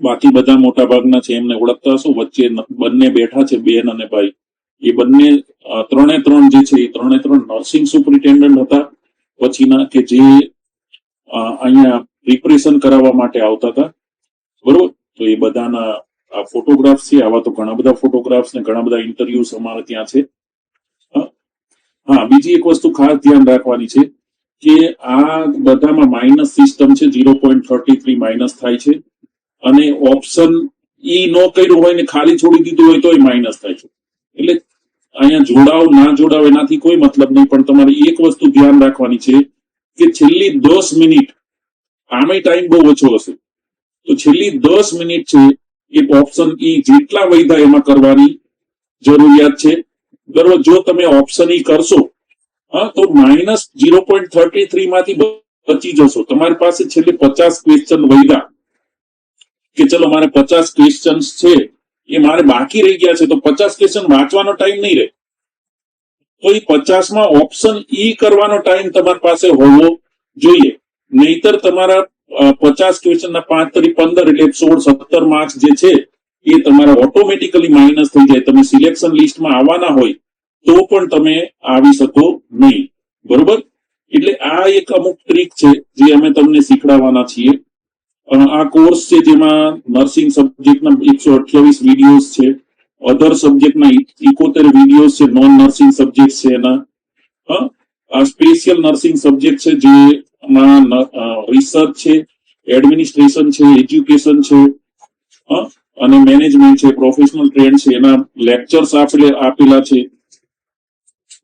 બાકી બધા મોટા ભાગના છે એમને ઓળખતા હશો. વચ્ચે બંને બેઠા છે, બેન અને ભાઈ. એ બંને 3 જે છે એ 3 નર્સિંગ સુપરિન્ટેન્ડન્ટ હતા પછીના, કે જે અહીંયા પ્રિપરેશન કરાવવા માટે આવતા હતા, બરોબર. તો એ બધાના આ ફોટોગ્રાફ્સ છે. આવા તો ઘણા બધા ફોટોગ્રાફ્સ ને ઘણા બધા ઇન્ટરવ્યુઝ અમારે ત્યાં છે. હા, બીજી એક વસ્તુ ખાસ ધ્યાન રાખવાની છે કે આ બધામાં માઇનસ સિસ્ટમ છે, 0.33 માઇનસ થાય છે. અને ઓપ્શન ઈ નો કર્યું હોય ને ખાલી છોડી દીધું હોય તો માઇનસ થાય છે. એટલે અહીંયા જોડાવ ના જોડાવ એનાથી કોઈ મતલબ નહીં, પણ તમારે એક વસ્તુ ધ્યાન રાખવાની છે કે છેલ્લી 10 મિનિટ, આમે ટાઈમ બહુ ઓછો હશે, તો છેલ્લી 10 મિનિટ છે એ ઓપ્શન ઈ જેટલા વૈધા એમાં કરવાની જરૂરિયાત છે, બરોબર. જો તમે ઓપ્શન ઈ કરશો તો માઇનસ 0.33 માંથી બચી જશો. તમારી પાસે છેલ્લે 50 ક્વેશ્ચન વૈધા, કે ચલો મારે 50 ક્વેશ્ચન છે એ મારે બાકી રહી ગયા છે, તો 50 ક્વેશ્ચન વાંચવાનો ટાઈમ નહીં રહે, તો એ 50માં ઓપ્શન ઈ કરવાનો ટાઈમ તમારી પાસે હોવો જોઈએ. નહીતર તમારા 50 ક્વેશ્ચનના 5 તરી 15 એટલે 16-17 માર્ક્સ જે છે એ તમારા ઓટોમેટિકલી માઇનસ થઈ જાય. તમે સિલેક્શન લિસ્ટમાં આવવાના હોય તો પણ તમે આવી શકો નહીં. બરોબર? એટલે આ એક અમુક ટ્રીક છે જે અમે તમને શીખડાવવાના છીએ. આ કોર્સ છે જેમાં નર્સિંગ સબ્જેક્ટના 128 વિડીયોઝ છે, અધર સબ્જેક્ટના 71 વિડીયોઝ છે, નોન નર્સિંગ સબ્જેક્ટ છે એના. આ સ્પેશિયલ નર્સિંગ સબ્જેક્ટ છે જેમાં રિસર્ચ છે, એડમિનિસ્ટ્રેશન છે, એજ્યુકેશન છે, અને મેનેજમેન્ટ છે, પ્રોફેશનલ ટ્રેન્ડ છે, એના લેક્ચર્સ આપેલા છે.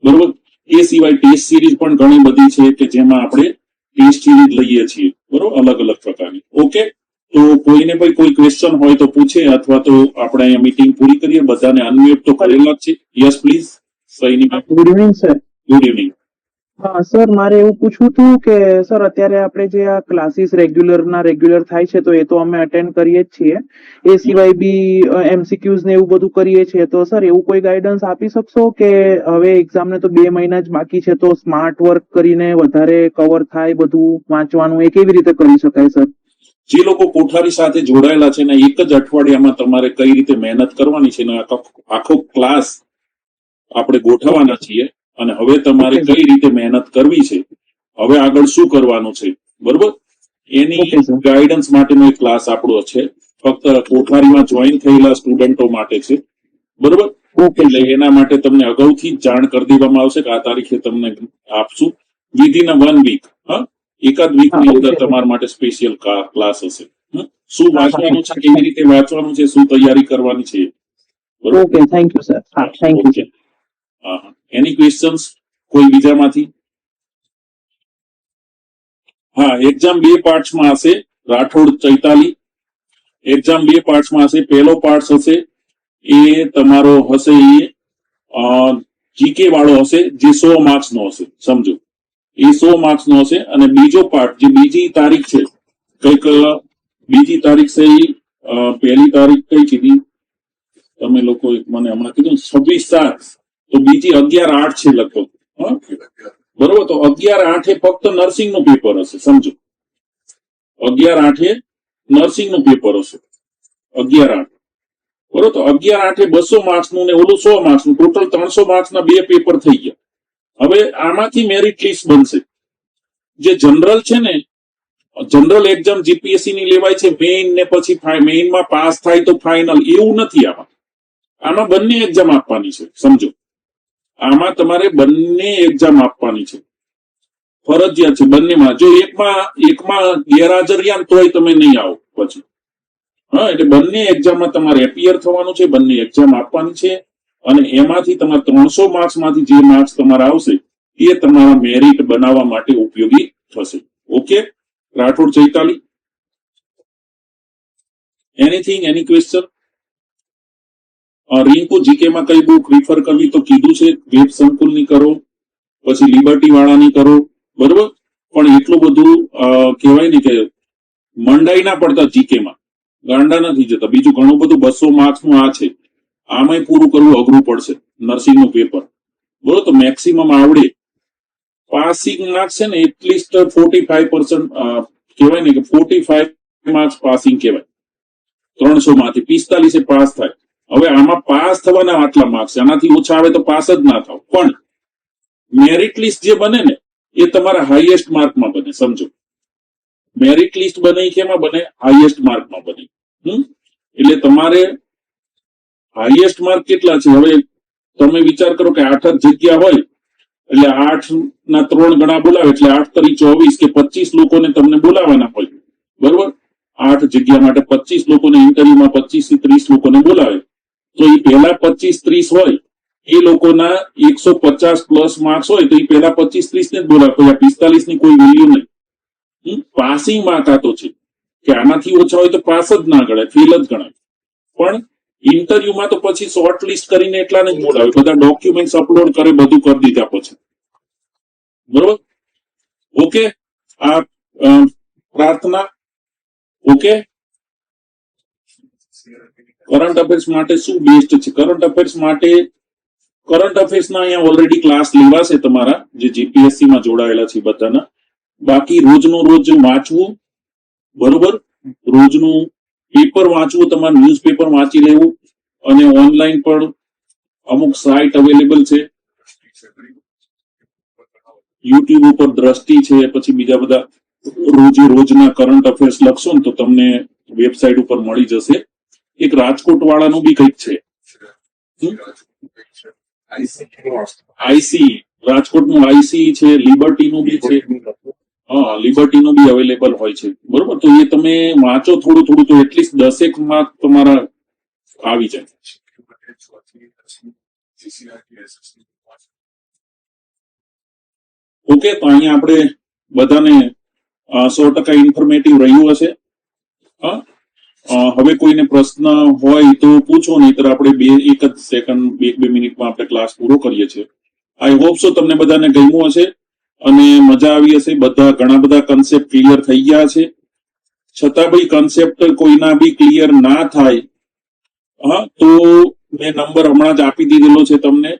બરોબર? એ સિવાય ટેસ્ટ સિરીઝ પણ ઘણી બધી છે કે જેમાં આપણે ટેસ્ટ સિરીઝ લઈએ છીએ. બરોબર? અલગ અલગ પ્રકારની. ઓકે, તો કોઈને ભાઈ કોઈ ક્વેશ્ચન હોય તો પૂછે, અથવા તો આપણે અહીંયા મીટિંગ પૂરી કરીએ. બધાને અનમ્યુટ તો કરેલા જ છે. Yes please. Saini ma'am. Good evening sir. Good evening. હા સર, મારે એવું પૂછવું હતું કે સર અત્યારે આપણે જે આ ક્લાસીસ રેગ્યુલર થાય છે તો એ તો અમે અટેન્ડ કરીએ જ છીએ, એ સિવાય બી એમસીક્યુઝ ને એવું બધું કરીએ છીએ. તો સર એવું કોઈ ગાઈડન્સ આપી શકશો કે હવે એક્ઝામને તો 2 મહિના જ બાકી છે, તો સ્માર્ટ વર્ક કરીને વધારે કવર થાય બધું વાંચવાનું, એ કેવી રીતે કરી શકાય સર? જે લોકો કોઠારી સાથે જોડાયેલા છે ને, એક જ અઠવાડિયામાં તમારે કઈ રીતે મહેનત કરવાની છે ને આખો ક્લાસ આપણે ગોઠવવાના છીએ. અને હવે તમારે કઈ રીતે મહેનત કરવી છે, હવે આગળ શું કરવાનું છે, બરોબર, એની ગાઈડન્સ માટેનો એક ક્લાસ આપણો છે. ફક્ત કોઠારીમાં જોઈન થયેલા સ્ટુડન્ટો માટે છે. બરોબર? એટલે એના માટે તમને અગાઉથી જ જાણ કરી દેવામાં આવશે કે આ તારીખે તમને આપશું. વિધિન 1 વીક, એકાદ વીકની અંદર તમારા માટે સ્પેશિયલ ક્લાસ હશે. શું વાંચવાનું છે, કેવી રીતે વાંચવાનું છે, શું તૈયારી કરવાની છે. Okay, thank you sir. હા, thank you sir. Any questions કોઈ બીજામાંથી? હા, એક્ઝામ 2 પાર્ટ્સમાં હશે. રાઠોડ ચૈતાલી, એક્ઝામ 2 પાર્ટ્સમાં હશે. પહેલો પાર્ટ હશે એ તમારો હશે જીકે વાળો હશે, જે 100 માર્ક્સનો હશે. સમજો, એ 100 માર્ક્સનો હશે. અને બીજો પાર્ટ, જે બીજી તારીખ છે, કંઈક બીજી તારીખ છે, પહેલી તારીખ કઈ કીધી તમે લોકો? મને હમણાં કીધું 26/7, તો બીજી 11/8 છે લગભગ. બરોબર? તો 11/8 ફક્ત નર્સિંગ નું પેપર હશે. સમજો, 11/8 નર્સિંગ નું પેપર હશે. 11/8, બરોબર? તો 11/8 200 માર્ક્સનું ને ઓલું 100 માર્ક્સનું, ટોટલ 300 માર્ક્સના 2 પેપર થઈ ગયા. હવે આમાંથી મેરિટ લિસ્ટ બનશે. જે જનરલ છે ને, જનરલ એક્ઝામ જીપીએસસી ની લેવાય છે મેઇન ને પછી મેઇનમાં પાસ થાય તો ફાઇનલ, એવું નથી. આમાં બંને એક્ઝામ આપવાની છે. સમજો, આમાં તમારે બંને એક્ઝામ આપવાની છે, ફરજિયાત છે બંનેમાં. જો એકમાં ગેરહાજર રહ્યા તોય તમે નહીં આવો પછી. એટલે બંને એક્ઝામમાં તમારે એપિયર થવાનું છે, બંને એક્ઝામ આપવાની છે. અને એમાંથી તમારે 300 માર્ક્સમાંથી જે માર્ક્સ તમારા આવશે એ તમારા મેરિટ બનાવવા માટે ઉપયોગી થશે. Okay, Rathod Chaitali, anything, any question? Rinku, જીકેમાં કઈ બુક રિફર કરવી તો કીધું છે. વેબ સંકુલની કરો, પછી લિબર્ટી વાળાની કરો. બરોબર? પણ એટલું બધું કહેવાય ને કે મંડાઈ ના પડતા જીકેમાં, ગાંડા નથી જતા. બીજું ઘણું બધું 200 માર્ક્સનું આ છે, આમાંય પૂરું કરવું અઘરું પડશે. નર્સિંગનું પેપર, બરોબર? તો મેક્સિમમ આવડે. પાસિંગ માર્ક્સ છે ને એટલીસ્ટ 45% કહેવાય ને કે 45 માર્ક્સ પાસિંગ કહેવાય. 300 માંથી 45 પાસ થાય. હવે આમાં પાસ થવાના આટલા માર્ક્સ, આનાથી ઓછા આવે તો પાસ જ ના થાવ. પણ મેરિટ લિસ્ટ જે બને ને એ તમારા હાઈએસ્ટ માર્કમાં બને. સમજો, મેરિટ લિસ્ટ બને કેમાં બને? હાઈએસ્ટ માર્કમાં બને. એટલે તમારે હાઈએસ્ટ માર્ક કેટલા છે? હવે તમે વિચાર કરો કે 8 જ જગ્યા હોય એટલે 8 ના 3 ગણા બોલાવે, એટલે 8 તરી 24 કે 25 લોકોને તમને બોલાવવાના હોય. બરોબર? 8 જગ્યા માટે 25 લોકોને ઇન્ટરવ્યુમાં 25 થી 30 લોકોને બોલાવે. તો એ પહેલા 25-30 હોય, એ લોકોના 150 પ્લસ માર્ક્સ હોય તો એ પહેલા 25-30 ને જ બોલાવે. 45 ની કોઈ વેલ્યુ નહીં. પાસિંગ માર્ક આ તો છે કે આનાથી ઓછા હોય તો પાસ જ ના ગણાય, ફેલ જ ગણાય. પણ ઇન્ટરવ્યુમાં તો પછી શોર્ટ લિસ્ટ કરીને એટલાને જ બોલાવે, બધા ડોક્યુમેન્ટ્સ અપલોડ કરે, બધું કરી દીધા પછી. બરોબર? ઓકે, આ પ્રાર્થના. ઓકે, કરંટ અફેર્સ માટે શું બેસ્ટ છે? કરંટ અફેર્સ માટે કરંટ અફેર્સના અહીંયા ઓલરેડી ક્લાસ લેવાશે તમારા જે જીપીએસસી માં જોડાયેલા છે બધાના. બાકી રોજનું રોજ વાંચવું, બરોબર? રોજનું પેપર વાંચવું, તમારે ન્યૂઝપેપર વાંચી લેવું. અને ઓનલાઈન પણ અમુક સાઇટ અવેલેબલ છે, યુટ્યુબ ઉપર દ્રષ્ટિ છે, પછી બીજા બધા રોજે રોજના કરંટ અફેર્સ લખશો ને તો તમને વેબસાઇટ ઉપર મળી જશે. એક રાજકોટ વાળાનું બી કંઈક છે, આઈસી રાજકોટનું આઈસી છે, લિબર્ટીનું બી છે. હા, લિબર્ટીનું બી અવેલેબલ હોય છે, બરોબર. તો એ તમે વાંચો થોડું થોડું તો એટલીસ્ટ 10 માર્ક તમારા આવી જાય. ઓકે, તો અહીંયા આપણે બધાને 100% ઇન્ફોર્મેટિવ રહ્યું હશે. હા, હવે કોઈને પ્રશ્ન હોય તો પૂછો, નહીતર આપણે એક જ સેકન્ડ 2 મિનિટમાં આપણે ક્લાસ પૂરો કરીએ છીએ. આઈ હોપ સો તમને બધાને ગમ્યું હશે અને મજા આવી હશે. ઘણા બધા કન્સેપ્ટ ક્લિયર થઈ ગયા છે. છતાં ભાઈ કન્સેપ્ટ કોઈના બી ક્લિયર ના થાય, હા, તો મેં નંબર હમણાં જ આપી દીધેલો છે તમને.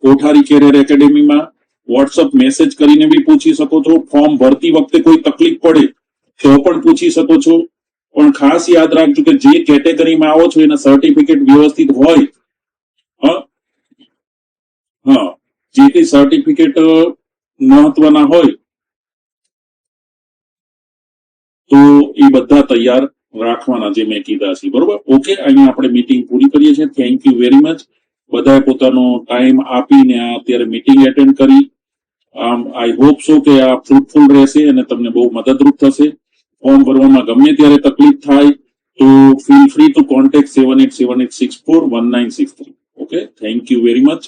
કોઠારી કેરિયર એકેડેમીમાં વોટ્સઅપ મેસેજ કરીને બી પૂછી શકો છો. ફોર્મ ભરતી વખતે કોઈ તકલીફ પડે તો પણ પૂછી શકો છો. પણ ખાસ યાદ રાખજો કે જે કેટેગરીમાં આવો છો એના સર્ટિફિકેટ વ્યવસ્થિત હોય. હા, જે તે સર્ટિફિકેટ મહત્વના હોય તો એ બધા તૈયાર રાખવાના, જે મેં કીધા છે, બરોબર. ઓકે, અહીંયા આપણે મીટિંગ પૂરી કરીએ છીએ. Thank you very much. બધાએ પોતાનો ટાઈમ આપીને અત્યારે મીટિંગ એટેન્ડ કરી. આઈ હોપ સો કે આ ફ્રૂટફુલ રહેશે અને તમને બહુ મદદરૂપ થશે. ફોર્મ ભરવામાં ગમે ત્યારે તકલીફ થાય તો feel free two contact 7878641963. Okay, thank you very much.